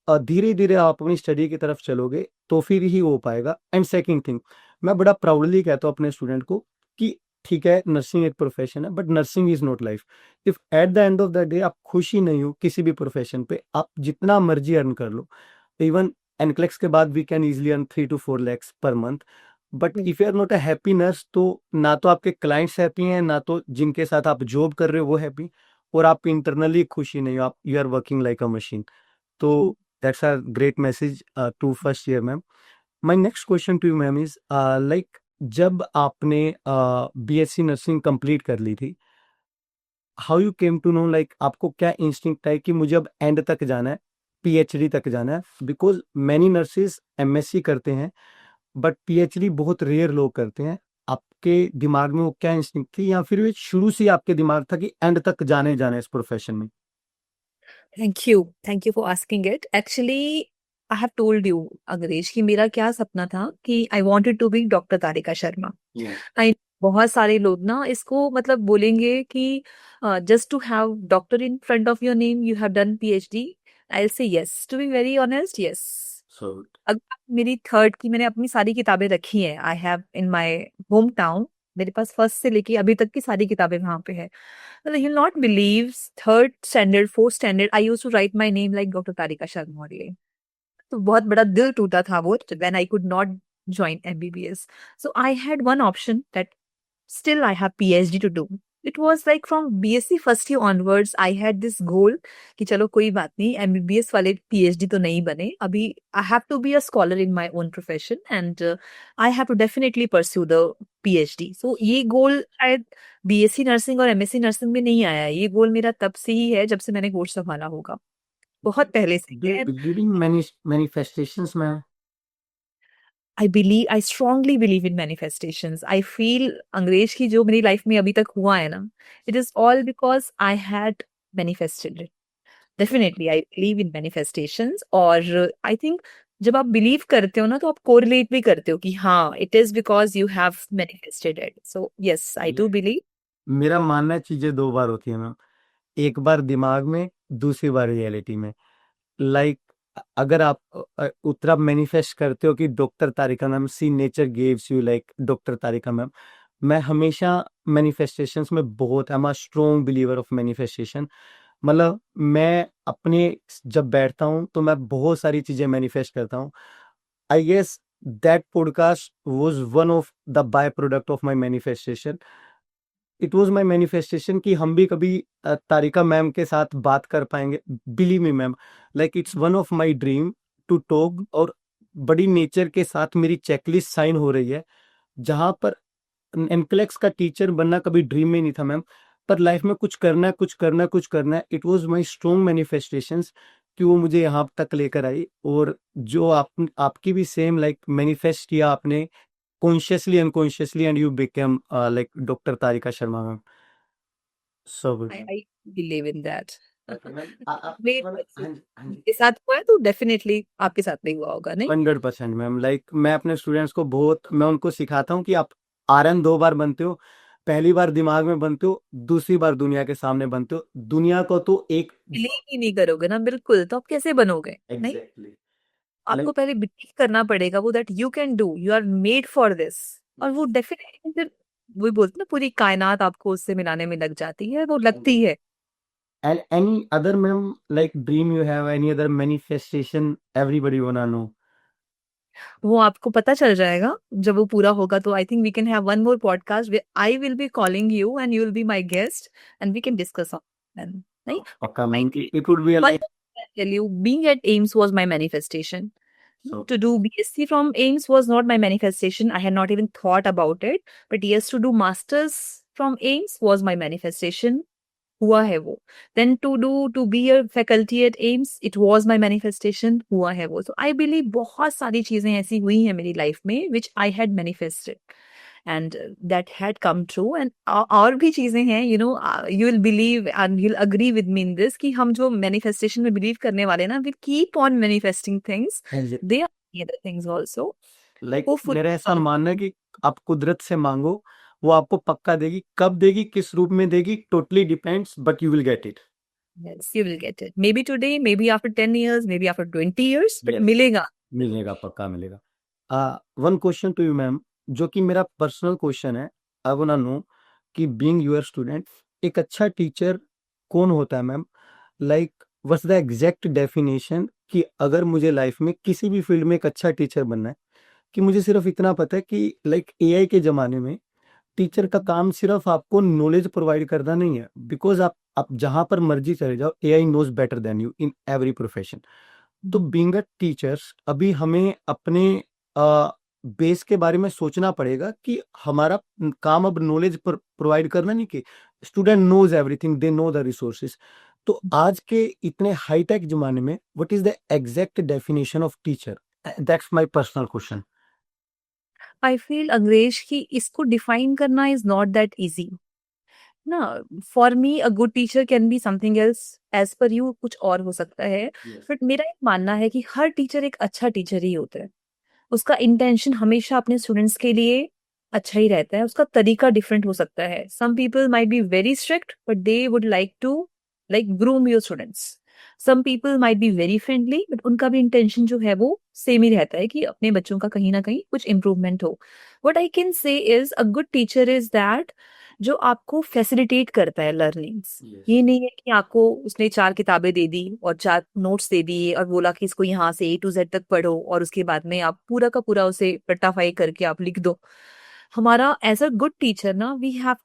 धीरे धीरे आप अपनी स्टडी की तरफ चलोगे तो फिर ही हो पाएगा। एंड सेकंड थिंग, मैं बड़ा प्राउडली कहता हूँ अपने स्टूडेंट को कि ठीक है नर्सिंग एक प्रोफेशन है, but nursing is not life. If at the end of the day आप खुश ही नहीं हो किसी भी प्रोफेशन पे, आप जितना मर्जी अर्न कर लो, इवन एनक्लेक्स के बाद we can easily earn 3 to 4 lakhs per month, but if you are not a happy nurse, तो ना तो आपके क्लाइंट्स हैप्पी हैं, ना तो जिनके साथ आप जॉब कर रहे हो वो हैप्पी, और आप इंटरनली खुशी नहीं हो, आप you are working like a machine. तो that's a great message to first year ma'am. My next question to you ma'am is like जब आपने बीएससी नर्सिंग कंप्लीट कर ली थी, how you came to know, like आपको क्या instinct है कि मुझे अब एंड तक जाना है, पीएचडी तक जाना है? बिकॉज मैनी नर्सेज एमएससी करते हैं बट पीएचडी बहुत रेयर लोग करते हैं। आपके दिमाग में वो क्या इंस्टिंक्ट थी, या फिर ये शुरू से ही आपके दिमाग था कि एंड तक जाने जाना है इस प्रोफेशन में? Thank you for asking it. Actually, I have told you, अंग्रेज, कि मेरा क्या सपना था कि I wanted to be doctor Tarika Sharma. I बहुत सारे लोग ना इसको मतलब बोलेंगे कि just to have doctor in front of your name, you have done PhD. I'll say yes. To be very honest, yes. So अगर मेरी थर्ड की मैंने अपनी सारी किताबें रखी हैं, I have in my home town, मेरे पास फर्स्ट से लेके अभी तक की सारी किताबें वहां पे है। You not believe, third standard fourth standard I use to write my name like doctor Tarika Sharma only. तो बहुत बड़ा दिल टूटा था वो when I could not join MBBS. So I had one option that still I have PhD to do. It was like from BSc first year onwards, I had this goal कि चलो कोई बात नहीं, MBBS वाले PhD तो नहीं बने, अभी I have to be a scholar in my own profession and I have to definitely pursue the PhD. So ये गोल शायद BSc नर्सिंग और MSc नर्सिंग में नहीं आया, ये गोल मेरा तब से ही है जब से मैंने कोर्स संभाला होगा, बहुत पहले से है। during manifestations में I strongly believe in manifestations. I feel अंग्रेज की जो मेरी लाइफ में अभी तक हुआ है ना, it is all because I had manifested it. Definitely, I believe in manifestations. और I think जब आप बिलीव करते हो ना तो आप कोरिलेट भी करते हो कि हाँ, it is because you have manifested it. So yes, I do believe. मेरा मानना है चीजें दो बार होती है मैम, एक बार दिमाग में, दूसरी बार रियलिटी में। लाइक अगर आप उतना मैनिफेस्ट करते हो कि doctor Tarika ma'am, see nature gives you like doctor Tarika ma'am. मैं हमेशा मैनिफेस्टेशंस में बहुत, I am a strong believer of manifestation. मतलब मैं अपने जब बैठता हूँ तो मैं बहुत सारी चीजें मैनिफेस्ट करता हूँ। I guess that podcast was one of the by product of my manifestation. It was my manifestation कि हम भी कभी तारिका मैम के साथ बात कर पाएंगे। Believe me ma'am, like it's one of my dream to talk, और बड़ी नेचर के साथ मेरी चेकलिस्ट साइन हो रही है, जहां पर एनक्लेक्स का टीचर बनना कभी ड्रीम में नहीं था मैम, पर लाइफ में कुछ करना है, कुछ करना है, कुछ करना है। It was my strong manifestations कि वो मुझे यहाँ तक लेकर आई। और जो आपकी भी सेम लाइक मैनिफेस्ट किया आपने consciously unconsciously and you became like Dr. Tarika Sharma ma'am. So good. I believe in that. आप Wait, हाँ जी, हाँ जी। के साथ हुआ है तो डेफिनेटली आपके साथ नहीं हुआ होगा, नहीं? 100% मैम, लाइक मैं अपने स्टूडेंट्स को मैं उनको सिखाता हूँ कि आप आरएन 2 बार बनते हो, पहली बार दिमाग में बनते हो, दूसरी बार दुनिया के सामने बनते हो। दुनिया को तो एक बिलीव ही नहीं करोगे ना, बिल्कुल, तो आप कैसे बनोगे? नहीं, एग्जैक्टली आपको लाइक पहले बिलीव करना पड़ेगा वो that you can do, you are made for this. और वो डेफिनेटली फिर वही बोलते हैं ना, पूरी कायनात आपको उससे मिलाने में लग जाती है, वो लगती है। and any other ma'am like dream you have, any other manifestation everybody wanna know? वो आपको पता चल जाएगा जब वो पूरा होगा। तो I think we can have one more podcast, I will be calling you and you will be my guest and we can discuss on, नहीं? पक्का ma'am, it would be a But like I tell you, being at AIMS was my manifestation. so To do BSc from AIMS was not my manifestation. I had not even thought about it. But yes, to do masters from AIMS was my manifestation. हुआ है वो. Then to be a faculty at AIMS, it was my manifestation. हुआ है वो. So I believe बहुत सारी चीजें ऐसी हुई हैं मेरी लाइफ में which I had manifested. and that had come true. And और भी चीजें हैं, you know, you will believe and you'll agree with me in this कि हम जो manifestation में believe करने वाले ना, we keep on manifesting things. They are the other things also. Like Hopefully, मेरा ऐसा मानना है कि आप कुदरत से मांगो, वो आपको पक्का देगी, कब देगी, किस रूप में देगी, totally depends, but you will get it. yes, you will get it. Maybe today, maybe after 10 years, maybe after 20 years, but Yes. मिलेगा. मिलेगा, पक्का मिलेगा। One question to you ma'am, जो कि मेरा पर्सनल क्वेश्चन है। आई वांट नो कि being your student, एक अच्छा टीचर कौन होता है ma'am? Like what's the exact definition कि अगर मुझे लाइफ में किसी भी फील्ड में एक अच्छा टीचर बनना है, कि मुझे सिर्फ इतना पता है कि लाइक एआई के ज़माने में टीचर का काम सिर्फ आपको नॉलेज प्रोवाइड करना नहीं है, बिकॉज़ आप जहाँ पर मर्ज़ी चले जाओ, AI knows better than you in every profession. तो बीइंग अ टीचर्स, अभी हमें अपने बेस के बारे में सोचना पड़ेगा कि हमारा काम अब नॉलेज प्रोवाइड करना नहीं, कि student knows everything, they know the resources. तो आज के इतने हाईटेक ज़माने में what is the exact definition of teacher? That's my personal question. I feel अंग्रेज कि इसको डिफाइन करना is not that easy. ना, for me a good teacher can be something else, as per you कुछ और हो सकता है. बट मेरा एक मानना है कि हर टीचर एक अच्छा टीचर ही होता है. उसका इंटेंशन हमेशा अपने स्टूडेंट्स के लिए अच्छा ही रहता है. उसका तरीका डिफरेंट हो सकता है. Some people might be very strict but they would like to like groom your students. Some people might be very friendly but उनका भी इंटेंशन जो है वो सेम ही रहता है कि अपने बच्चों का कहीं ना कहीं कुछ इम्प्रूवमेंट हो. What I can say is a good teacher is that जो आपको फैसिलिटेट करता है लर्निंग्स. ये नहीं है कि आपको उसने 4 किताबें दे दी और 4 नोट्स दे दिए और बोला कि इसको यहाँ से A to Z तक पढ़ो और उसके बाद में आप पूरा का पूरा उसे रट्टाफाई करके आप लिख दो. हमारा एज अ गुड टीचर ना, we have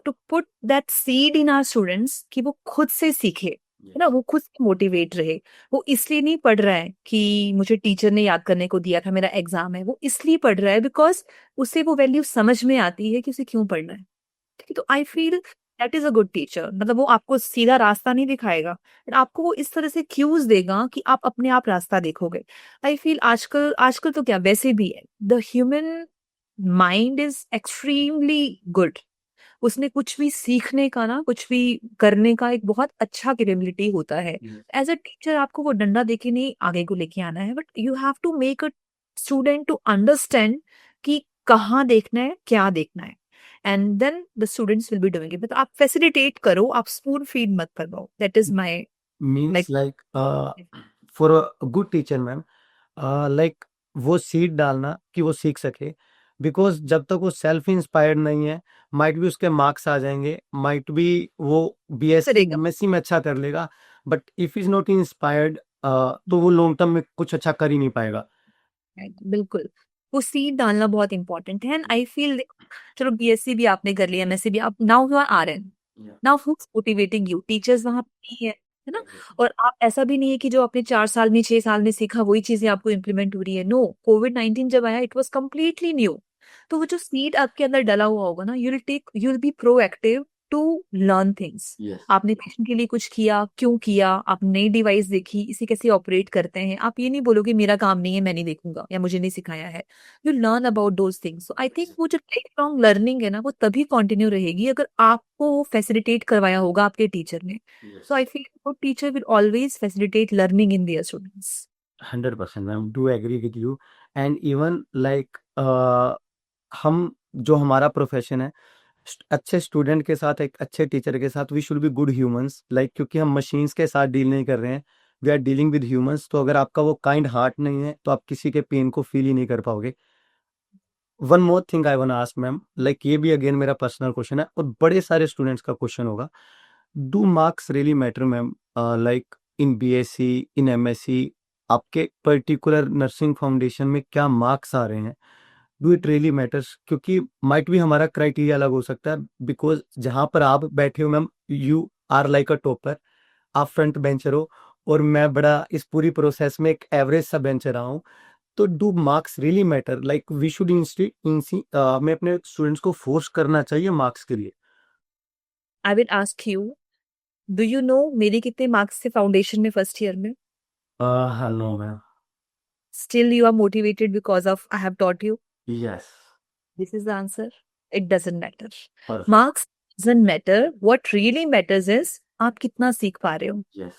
to put that seed in our students कि वो खुद से सीखे, है ना, वो खुद से मोटिवेट रहे. वो इसलिए नहीं पढ़ रहा है कि मुझे टीचर ने याद करने को दिया था, मेरा एग्जाम है. वो इसलिए पढ़ रहा है बिकॉज उसे वो वैल्यू समझ में आती है कि उसे क्यों पढ़ना है. ठीक है, तो I feel that is a good teacher. मतलब वो आपको सीधा रास्ता नहीं दिखाएगा, but आपको वो इस तरह से क्यूज देगा कि आप अपने आप रास्ता देखोगे. आई फील आजकल आजकल तो क्या वैसे भी है, the human mind is extremely good. उसमें कुछ भी सीखने का ना, कुछ भी करने का एक बहुत अच्छा कैपेबिलिटी होता है. एज अ टीचर आपको वो डंडा देके नहीं आगे को लेके आना है, but you have to make a student to understand कि कहाँ देखना है, क्या देखना है, and then the students will be doing it. मतलब आप फैसिलिटेट करो, आप स्पून फीड मत करवाओ. That is my means like. Like for a good teacher ma'am, like वो सीड डालना कि वो सीख सके, बिकॉज जब तक वो सेल्फ इंस्पायर्ड नहीं है, माइट भी उसके मार्क्स आ जाएंगे, माइट भी वो बीएससी करेगा. एमएससी में अच्छा कर लेगा, but if is not inspired तो वो लॉन्ग टर्म में कुछ अच्छा कर ही नहीं पाएगा। बिल्कुल, वो सीड डालना बहुत इंपॉर्टेंट है. एंड आई फील चलो बीएससी भी आपने कर लिया, एमएससी भी, आप now you are RN. Now who's motivating you? Teachers वहां पे नहीं है ना. और आप ऐसा भी नहीं है कि जो आपने 4 साल में 6 साल में सीखा वही चीजें आपको इम्प्लीमेंट हो रही है. नो, कोविड-19 जब आया इट वाज कम्प्लीटली न्यू. तो वो जो सीड आपके अंदर डला हुआ होगा ना, you will be proactive to learn things. आपने पेशेंट के लिए कुछ किया, क्यों किया, आप नई डिवाइस देखी, इसे कैसे ऑपरेट करते हैं, आप ये नहीं बोलोगे मेरा काम नहीं है, मैं नहीं देखूंगा या मुझे नहीं सिखाया है. You learn about those things. So I think वो जो लाइफ लॉन्ग लर्निंग है ना, वो तभी कंटिन्यू रहेगी अगर आपको फैसिलिटेट करवाया होगा आपके टीचर ने. So I feel good teacher will always facilitate learning in their students. 100% ma'am, do agree with you. And even like हम जो हमारा प्रोफेशन है, अच्छे स्टूडेंट के साथ, एक अच्छे टीचर के साथ, we should be good humans, like क्योंकि हम मशीन्स के साथ डील नहीं कर रहे हैं, we are dealing with humans. तो अगर आपका वो काइंड हार्ट नहीं है तो आप किसी के पेन को फील ही नहीं कर पाओगे। One more thing I want ask ma'am, like ये भी अगेन मेरा पर्सनल क्वेश्चन है और बड़े सारे स्टूडेंट्स का क्वेश्चन होगा, do marks really matter ma'am? Like in BSc, in MSc, आपके पर्टिकुलर नर्सिंग फाउंडेशन में क्या मार्क्स आ रहे हैं? Do it really matters? क्योंकि माइट भी हमारा क्राइटेरिया अलग हो सकता है, बिकॉज जहाँ पर आप बैठे हो ma'am, you are like a topper, आप फ्रंट बेंचर हो और मैं बड़ा इस पूरी प्रोसेस में एक एवरेज सा बेंचर रहा हूँ। तो do marks really matter? Like we should हमें अपने स्टूडेंट्स को फोर्स करना चाहिए मार्क्स के लिए? I will ask you, do you know मेरे कितने मार्क्स थे फाउंडेशन में फर्स्ट ईयर में? Hello ma'am. Still you are motivated because of I have taught you. Yes. This is the answer. It doesn't matter. Perfect. Marks doesn't matter. What really matters is आप कितना सीख पा रहे हो. Yes.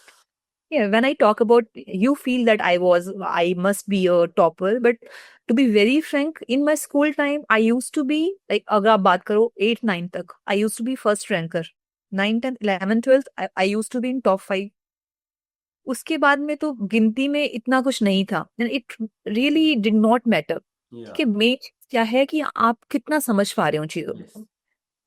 Yeah, when I talk about, you feel that I must be a topper, but to be very frank, in my school time, I used to be like, अगर आप बात करो 8 9 तक, I used to be first ranker. 9 10 11 12, I used to be in top 5. उसके बाद में तो गिनती में इतना कुछ नहीं था. And it really did not matter. Yeah. कि मेन क्या है कि आप कितना समझ पा रहे हो चीजों Yes. को.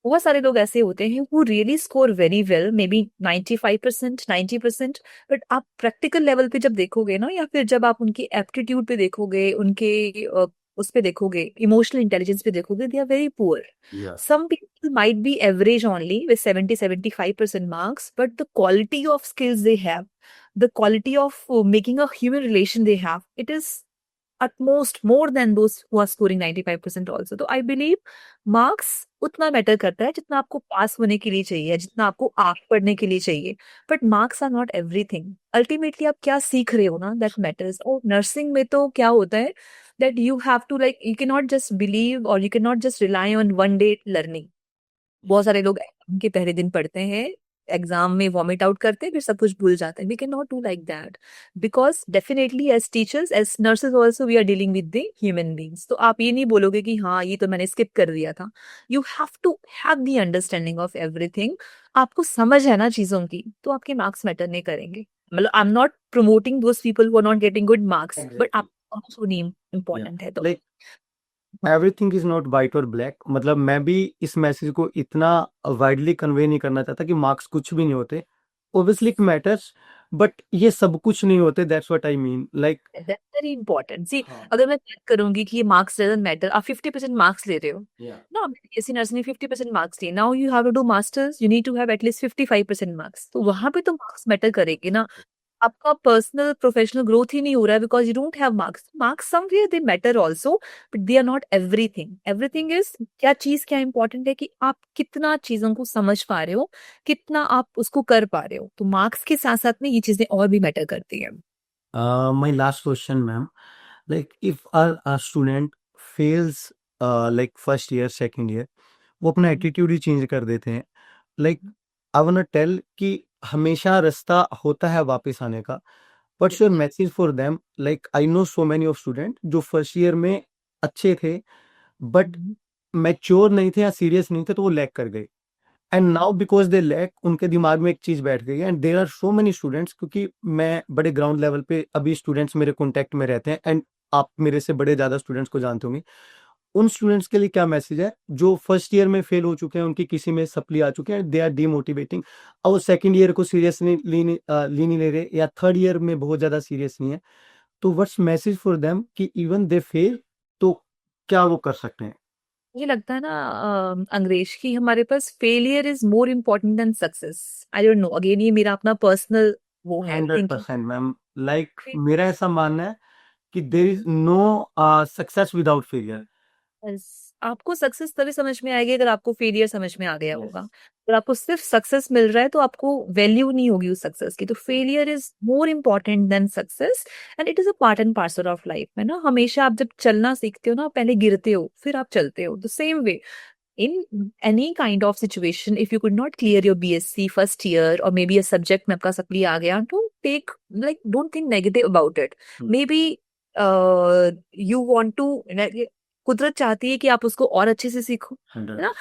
बहुत सारे लोग ऐसे होते हैं who really score very well, maybe 95%, 90%, but आप प्रैक्टिकल लेवल पे जब देखोगे ना, या फिर जब आप उनकी एप्टीट्यूड पे देखोगे, उनके उस पे देखोगे, इमोशनल इंटेलिजेंस पे देखोगे, they are very poor. Yeah. Some people might be average only with 70-75% marks, but the quality of skills they have, the quality of making a human relation they have, it is at most more than those who are scoring 95% also. तो I believe marks उतना matter करता है जितना आपको पास होने के लिए चाहिए, जितना आपको आग पढ़ने के लिए चाहिए. But marks are not everything. Ultimately आप क्या सीख रहे हो ना, दैट मैटर्स. और नर्सिंग में तो क्या होता है that you have to, like, you cannot just believe or you cannot just rely on one day learning. बहुत सारे लोग एग्जाम के पहले दिन पढ़ते हैं, एग्जाम में वॉमिट आउट करते हैं, फिर सब कुछ भूल जाते हैं. We can not do like that, because definitely as teachers, as nurses also, we are dealing with the human beings. तो आप ये नहीं बोलोगे कि हाँ ये तो मैंने स्किप कर दिया था. You have to have the understanding of everything. आपको समझ है ना चीजों की, तो आपके मार्क्स मैटर नहीं करेंगे. मतलब I am not promoting those people who are not getting good marks, but Exactly. आप नहीं इम्पोर्टेंट है. तो Like everything is not white और ब्लैक. मतलब मैं भी इस मैसेज को इतना वाइडली कन्वे नहीं करना चाहता कि मार्क्स कुछ भी नहीं होते. ऑब्वियसली इट मैटर्स, बट ये सब कुछ नहीं होते. That's what I mean. Like That's very important. See, हाँ. अगर मैं बात करूंगी कि ये मार्क्स डजंट मैटर, आप 50% मार्क्स ले रहे हो Yeah. ना. बीएससी नर्सिंग में 50% मार्क्स लिए. Now you have to do masters, you need to have at least 55% marks. तो वहां पे तो मार्क्स मैटर करेगी ना. आपका पर्सनल प्रोफेशनल ग्रोथ ही नहीं हो रहा है because you don't have marks. Marks somewhere they matter also, but they are not everything. Everything is क्या चीज क्या इंपॉर्टेंट है कि आप कितना चीजों को समझ पा रहे हो, कितना आप उसको कर पा रहे हो. तो मार्क्स के साथ साथ में ये चीजें और भी मैटर करती हैं. My last question, ma'am. Like, if a student fails, like first year, second year, वो अपना एटीट्यूड ही चेंज कर देते हैं. Like, I wanna tell कि हमेशा रास्ता होता है वापस आने का. What's your message for them? Like, I know so many of students जो फर्स्ट ईयर में अच्छे थे, बट मैच्योर नहीं थे या सीरियस नहीं थे, तो वो लैग कर गए. And now because they lack, उनके दिमाग में एक चीज बैठ गई है. And there are so many students, क्योंकि मैं बड़े ग्राउंड लेवल पे अभी स्टूडेंट्स मेरे कॉन्टेक्ट में रहते हैं, एंड आप मेरे से बड़े ज्यादा स्टूडेंट्स को जानते होंगे. उन स्टूडेंट्स के लिए क्या मैसेज है जो फर्स्ट ईयर में फेल हो चुके हैं, उनकी किसी में सप्ली आ चुके हैं, दे आर डीमोटिवेटिंग, और वो सेकेंड ईयर को सीरियस ली नहीं ले रहे, या थर्ड ईयर में बहुत ज्यादा सीरियस नहीं है. तो व्हाट्स मैसेज फॉर देम कि इवन दे फेल तो क्या वो कर सकते हैं? मुझे लगता है ना अंग्रेज की, हमारे पास failure is more important than success. I don't know, again ये मेरा अपना पर्सनल वो है थिंकिंग. 100% मैम. लाइक मेरा ऐसा मानना है कि there is no success without failure. आपको सक्सेस तभी समझ में आएगी अगर आपको फेलियर समझ में आ गया Yes. होगा. अगर आपको सिर्फ सक्सेस मिल रहा है तो आपको वैल्यू नहीं होगी उस सक्सेस की. तो failure is more important than success, and it is a part and parcel of life. है ना, हमेशा आप जब चलना सीखते हो ना, पहले गिरते हो फिर आप चलते हो. The same way in any kind of situation, if you could not clear your BSc first year, or maybe a subject में आपका सप्ली आ गया, don't think negative about it. Maybe you want to, कुदरत चाहती है कि आप उसको और अच्छे से सीखो, है ना.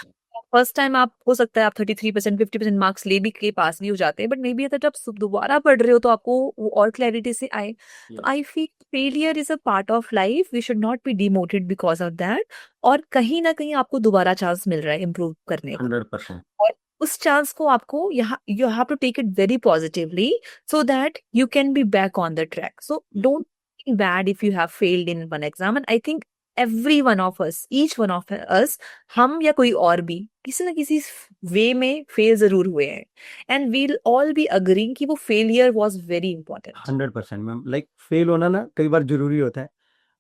फर्स्ट टाइम आप, हो सकता है आप 33% 50% मार्क्स ले भी के पास भी हो जाते हैं, बट मे बी जब दोबारा पढ़ रहे हो तो आपको वो और क्लैरिटी से आए. तो I feel failure is a part of life. We should not be demoted because of that. और कहीं ना कहीं आपको दोबारा चांस मिल रहा है इम्प्रूव करने का. 100%. और उस चांस को आपको यहाँ, you have to take it very positively so that you can be back on the track. So don't feel bad if you have failed in one exam. And I think every one of us, each one of us, हम या कोई और भी किसी ना किसी वे में fail जरूर हुए हैं. And we'll all be agreeing कि वो failure was very important. 100% ma'am. Like fail होना ना कई बार जरूरी होता है.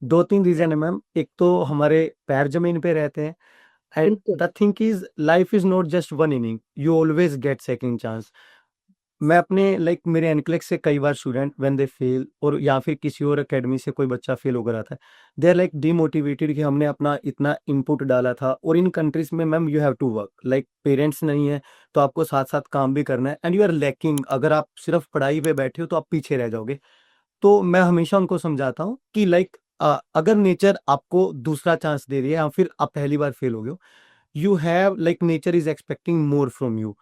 2-3 रीजन है मैम. एक तो हमारे पैर जमीन पे रहते हैं, एंड बिल्कुल. The thing is life is not just one inning, you always get second chance. मैं अपने मेरे एनक्लेक्स से कई बार स्टूडेंट व्हेन दे फेल, और या फिर किसी और एकेडमी से कोई बच्चा फेल होकर आता है, दे आर डिमोटिवेटेड कि हमने अपना इतना इनपुट डाला था। और इन कंट्रीज में ma'am you have to work, parents नहीं है तो आपको साथ साथ काम भी करना है, एंड यू आर लैकिंग। अगर आप सिर्फ पढ़ाई पे बैठे हो तो आप पीछे रह जाओगे। तो मैं हमेशा उनको समझाता हूँ कि अगर नेचर आपको दूसरा चांस दे रही है या फिर आप पहली बार फेल हो गए हो, you have nature is expecting more from you.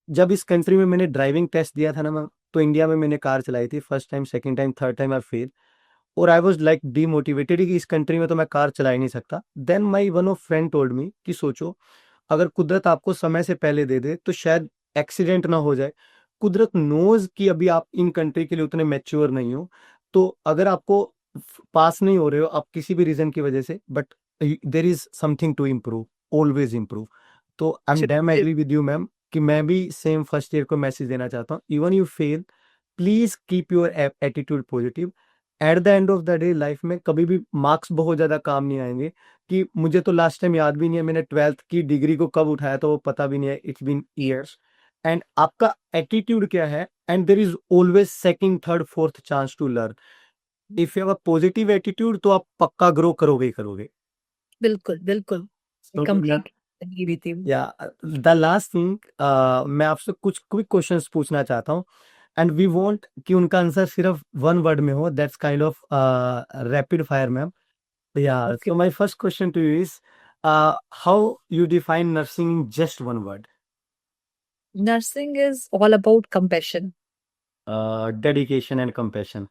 जब इस कंट्री में मैंने ड्राइविंग टेस्ट दिया था ना मैम, तो इंडिया में मैंने कार चलाई थी, first time, second time, third time I fail, और आई वाज डीमोटिवेटेड कि इस कंट्री में तो मैं कार चला ही नहीं सकता। Then my one of friend told me कि सोचो, अगर कुदरत आपको समय से पहले दे दे तो शायद एक्सीडेंट ना हो जाए। कुदरत नोज कि अभी आप इन कंट्री के लिए उतने मैच्योर नहीं हो, तो अगर आपको पास नहीं हो रहे हो आप किसी भी रीजन की वजह से, but there is something to improve, always improve. तो I am damn agree with you ma'am कि मैं भी सेम फर्स्ट ईयर को मैसेज देना चाहता हूँ, even you fail, please keep your attitude positive. At the end of the day life में कभी भी मार्क्स बहुत ज्यादा काम नहीं आएंगे। कि मुझे तो लास्ट टाइम याद भी नहीं है मैंने 12th की डिग्री को कब उठाया, तो वो पता भी नहीं है, इट्स बीन ईयर्स। एंड आपका एटीट्यूड क्या है, and there is always second, third, fourth chance to learn. If you have a positive attitude तो आप पक्का ग्रो करोगे ही करोगे। बिल्कुल बिल्कुल, So, complete agree with you. या द लास्ट थिंग, मैं आपसे कुछ क्विक क्वेश्चंस पूछना चाहता हूँ, एंड वी वांट कि उनका आंसर सिर्फ वन वर्ड में हो, that's kind of rapid fire ma'am. Yeah, Okay. so my first question to you is, how you define nursing in just one word? Nursing is all about compassion. Dedication and compassion.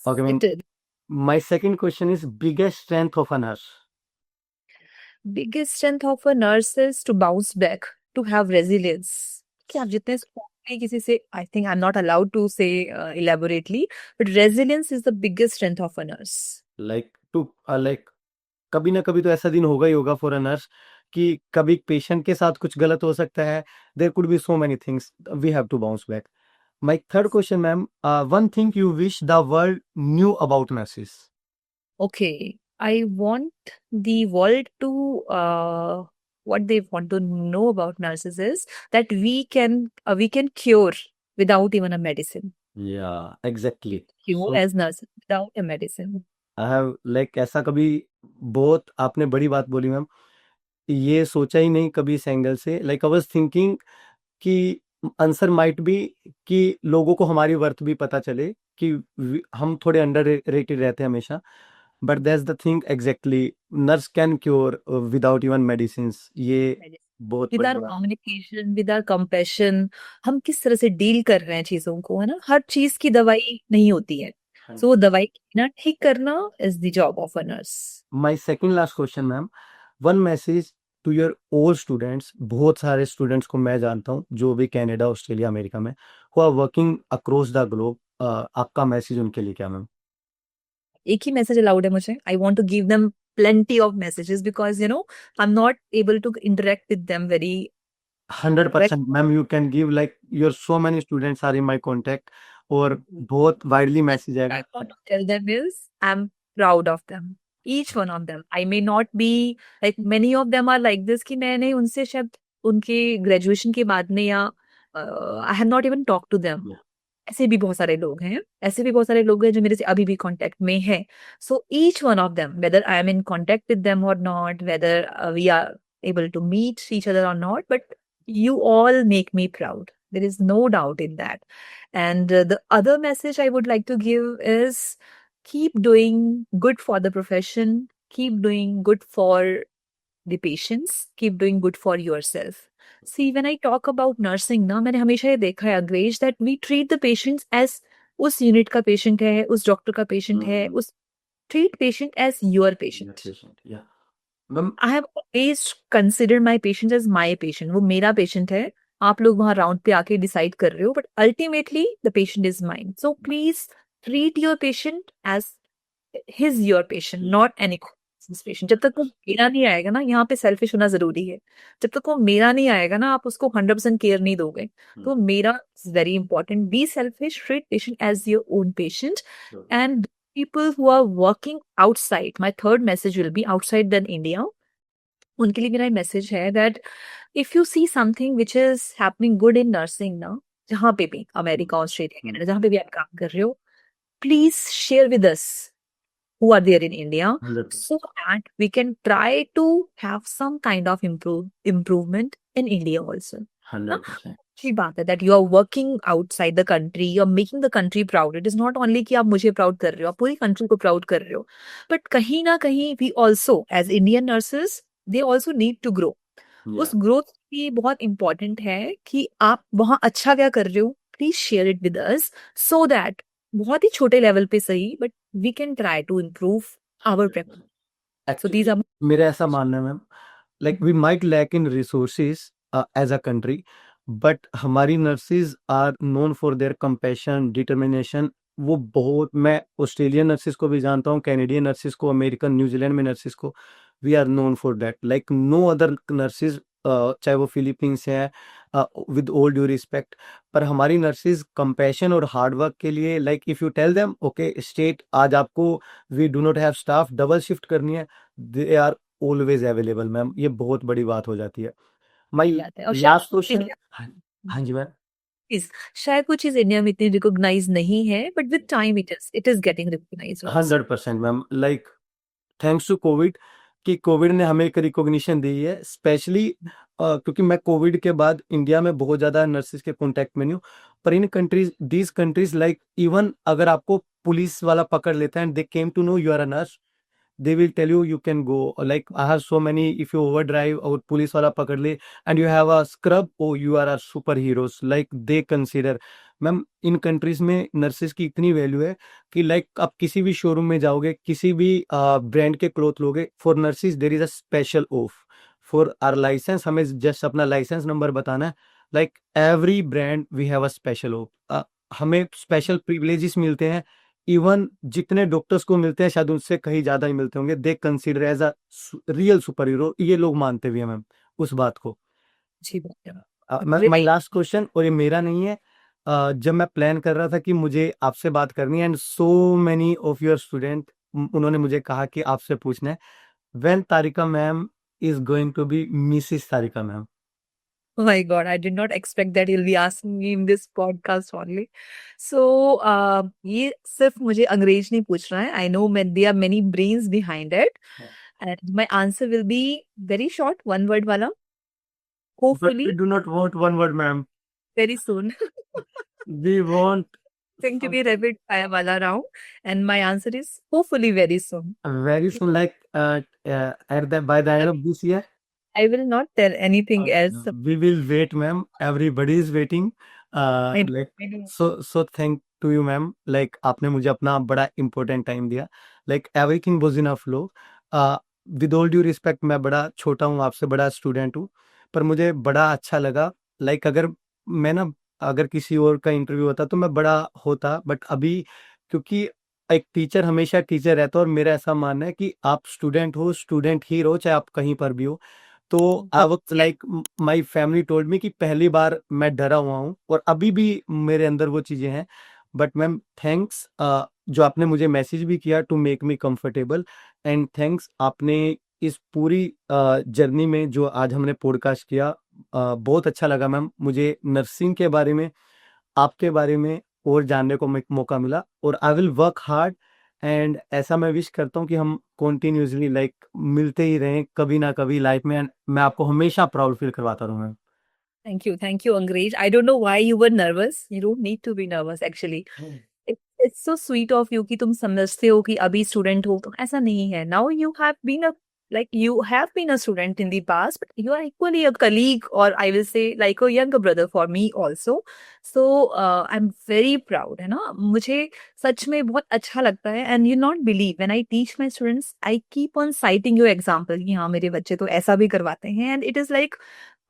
Okay, ma'am. It is. My second question is biggest strength of a nurse. Biggest strength of a nurse is to bounce back, to have resilience. कि आप जितने strongly किसी से, I think I'm not allowed to say elaborately, but resilience is the biggest strength of a nurse. Like कभी ना कभी तो ऐसा दिन होगा ही होगा फॉर अ नर्स कि कभी पेशेंट के साथ कुछ गलत हो सकता है। There could be so many things, we have to bounce back. My third question ma'am, one thing you wish the world knew about nurses. Okay, I want the world to what they want to know about nurses is that we can cure without even a medicine. या exactly. Cure as nurses without a medicine. I have ऐसा कभी, बहुत आपने बड़ी बात बोली ma'am, ये सोचा ही नहीं कभी इस एंगल से। आई वाज थिंकिंग कि आंसर माइट बी कि लोगों को हमारी वर्थ भी पता चले कि हम थोड़े अंडर रेटेड रहते हैं हमेशा, but that's the thing exactly, nurse can cure without even medicine. ये बहुत With बड़ी our बात। communication, with our compassion, हम किस तरह से डील कर रहे हैं चीजों को, है ना? हर चीज की दवाई नहीं होती है, सो वो दवाई ना ठीक करना is the job of a nurse. My second last question ma'am, one message to your all students. बहुत सारे स्टूडेंट्स को मैं जानता हूँ जो भी कनाडा, ऑस्ट्रेलिया, अमेरिका में who are working across the globe, आपका मैसेज उनके लिए क्या मैम? एक ही मैसेज अलाउड है मुझे। I want to give them plenty of messages because I'm not able to interact with them very 100% ma'am, you can give your so many students are in my contact, और बहुत widely message I आएगा। want to tell them is I'm proud of them. Each one of them. I may not be like many of them are like this कि मैंने उनसे शायद उनके graduation के बाद में या I have not even talked to them. ऐसे भी बहुत सारे लोग हैं, ऐसे भी बहुत सारे लोग हैं जो मेरे से अभी भी कांटेक्ट में हैं। So each one of them, whether I am in contact with them और not, whether we are able to meet each other or not, but you all make me proud. There is no doubt in that. And the other message I would like to give is keep doing good for the profession, keep doing good for the patients, keep doing good for yourself. See, when I talk about nursing ना, मैंने हमेशा ये देखा है अंग्रेज that we treat the patients as उस unit का patient है, उस डॉक्टर का पेशेंट है, उस treat patient as your patient. Ma'am I have always considered my patient as my patient. वो मेरा पेशेंट है, आप लोग वहाँ राउंड पे आके डिसाइड कर रहे हो, but ultimately the patient is mine. So please treat your patient as your patient, not any patient. जब तक वो मेरा नहीं आएगा ना, यहाँ पे सेल्फिश होना जरूरी है। जब तक वो मेरा नहीं आएगा ना, आप उसको 100% केयर नहीं दोगे। तो मेरा is very important. Be selfish, treat patient as your own patient. And people who are working outside, my third message will be outside then India. उनके लिए मेरा मैसेज है that if you see something which is happening good in nursing ना, जहाँ पे भी, America, Australia, हम्म, Canada, जहाँ पे भी आप काम कर रहे हो, please share with us who are there in India 100%. so that we can try to have some kind of improvement in India also. ना? 100%. अच्छी बात है that you are working outside the country, you are making the country proud. It is not only कि आप मुझे proud कर रहे हो, आप पूरी country को proud कर रहे हो. But कहीं ना कहीं we also, as Indian nurses, they also need to grow. Yeah. उस ग्रोथ भी बहुत इंपॉर्टेंट है कि आप वहां अच्छा क्या कर रहे हो, please share it with us so that बहुत ही छोटे लेवल पे सही, but we can try to improve our practice. So these Actually, are. मेरा ऐसा मानना है ma'am, like we might lack in resources as a country, but हमारी nurses are known for their compassion, determination. वो बहुत, मैं ऑस्ट्रेलियन नर्सिस को भी जानता हूँ, कैनेडियन नर्सिस को, अमेरिकन, न्यूजीलैंड में नर्सिस को, we are known for that, like no other nurses, चाहे वो फिलीपींस है, विद ऑल ड्यू रिस्पेक्ट, पर हमारी नर्सिस कंपैशन और हार्ड वर्क के लिए, like if you tell them okay state आज आपको we do not have staff, double shift करनी है, they are always available ma'am. ये बहुत बड़ी बात हो जाती है. माई जाता है और लास्ट शायद क्वेश्चन. हाँ जी मैम. शायद वो चीज इंडिया में इतनी रिकॉग्नाइज नहीं है, but with time it is getting recognise also. 100% ma'am, like thanks to Covid, कि कोविड ने हमें एक रिकॉग्निशन दी है, स्पेशली क्योंकि मैं कोविड के बाद इंडिया में बहुत ज़्यादा नर्सिस के कांटेक्ट में नहीं हूँ, पर in countries, these countries, like even अगर आपको पुलिस वाला पकड़ लेता है and they came to know you are a nurse, they will tell you you can go. Like I have so many, if you overdrive और police वाला पकड़ ले and you have a scrub, oh you are a superheroes, like they consider. Ma'am in countries में nurses की इतनी value है कि like आप किसी भी शोरूम में जाओगे, किसी भी ब्रांड के क्लोथ लोगे, for nurses there is a special off for our licence. हमें जस्ट अपना लाइसेंस नंबर बताना है, like every brand we have a special off. हमें स्पेशल प्रिविलेजेस मिलते हैं, इवन जितने डॉक्टर्स को मिलते हैं शायद उनसे कहीं ज्यादा ही मिलते होंगे. They consider as a real super hero, ये लोग मानते भी हैं मैम उस बात को. अच्छी बात है. माई लास्ट क्वेश्चन, और ये मेरा नहीं है, जब मैं प्लान कर रहा था कि मुझे आपसे बात करनी है and so many of your student, उन्होंने मुझे कहा कि आपसे पूछना है, when Tarika ma'am is going to be Mrs Tarika ma'am. Oh my God, I did not expect that you'll be asking me in this podcast only. So, ये सिर्फ मुझे अंग्रेज नहीं पूछना है. I know there are many brains behind it. And my answer will be very short, one word वाला. But Hopefully, we do not want one word ma'am, very soon. we want Going to be rapid fire वाला round. And my answer is hopefully very soon. very soon, like at the by the end of this year. I will not tell anything else. We will wait ma'am, everybody is waiting. I Like know. so thank to you ma'am, like आपने मुझे अपना बड़ा important time दिया, like everything was in a flow. With all due respect, मैं बड़ा छोटा हूँ आपसे, बड़ा स्टूडेंट हूँ, पर मुझे बड़ा अच्छा लगा. like अगर मैं ना, अगर किसी और का इंटरव्यू होता तो मैं बड़ा होता, बट अभी क्योंकि एक टीचर हमेशा टीचर रहता है, और मेरा ऐसा मानना है कि आप स्टूडेंट हो, स्टूडेंट ही रहो, चाहे आप कहीं पर भी हो. तो I was like, my family told me कि पहली बार मैं डरा हुआ हूँ, और अभी भी मेरे अंदर वो चीजें हैं. बट मैम थैंक्स, जो आपने मुझे मैसेज भी किया to make me comfortable, and thanks आपने इस पूरी जर्नी में जो आज हमने पॉडकास्ट किया, बहुत अच्छा लगा मैम. मुझे नर्सिंग के बारे में, आपके बारे में और जानने को मौका मिला, और I will work hard. And ऐसा मैं विश करता हूँ कि हम कॉन्टिन्यूसली लाइक मिलते ही रहें कभी ना कभी लाइफ में, and मैं आपको हमेशा प्राउड फील करवाता रहूँ ma'am. Thank you, Angrej. I don't know why you were nervous. You don't need to be nervous actually. It's so sweet of you कि तुम समझते हो कि अभी स्टूडेंट हो, तो ऐसा नहीं है. Now you have been a student in the past, but you are equally a colleague, or I will say like a younger brother for me also. So I'm very proud, है ना. मुझे सच में बहुत अच्छा लगता है. And you not believe, when I teach my students, I keep on citing your example कि हाँ मेरे बच्चे तो ऐसा भी करवाते हैं. And it is like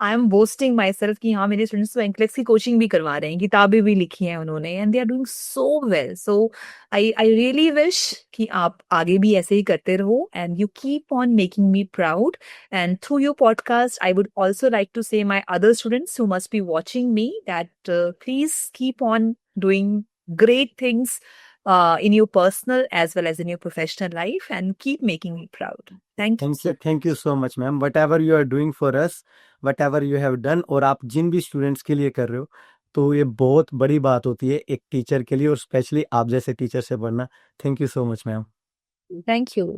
I am boasting my self कि हाँ मेरे स्टूडेंट्स तो एंक्लेक्स की कोचिंग भी करवा रहे हैं, किताबें भी लिखी हैं उन्होंने, and they are doing so well. So I really wish कि आप आगे भी ऐसे ही करते रहो, and you keep on making me proud. And through your podcast I would also like to say my other students who must be watching me that please keep on doing great things in your personal as well as in your professional life, and keep making me proud. Thank you. Thank you so much ma'am, whatever you are doing for us, whatever you have done, और आप जिन भी students के लिए कर रहे हो, तो ये बहुत बड़ी बात होती है एक टीचर के लिए, और स्पेशली आप जैसे टीचर से पढ़ना। Thank you so much ma'am. Thank you.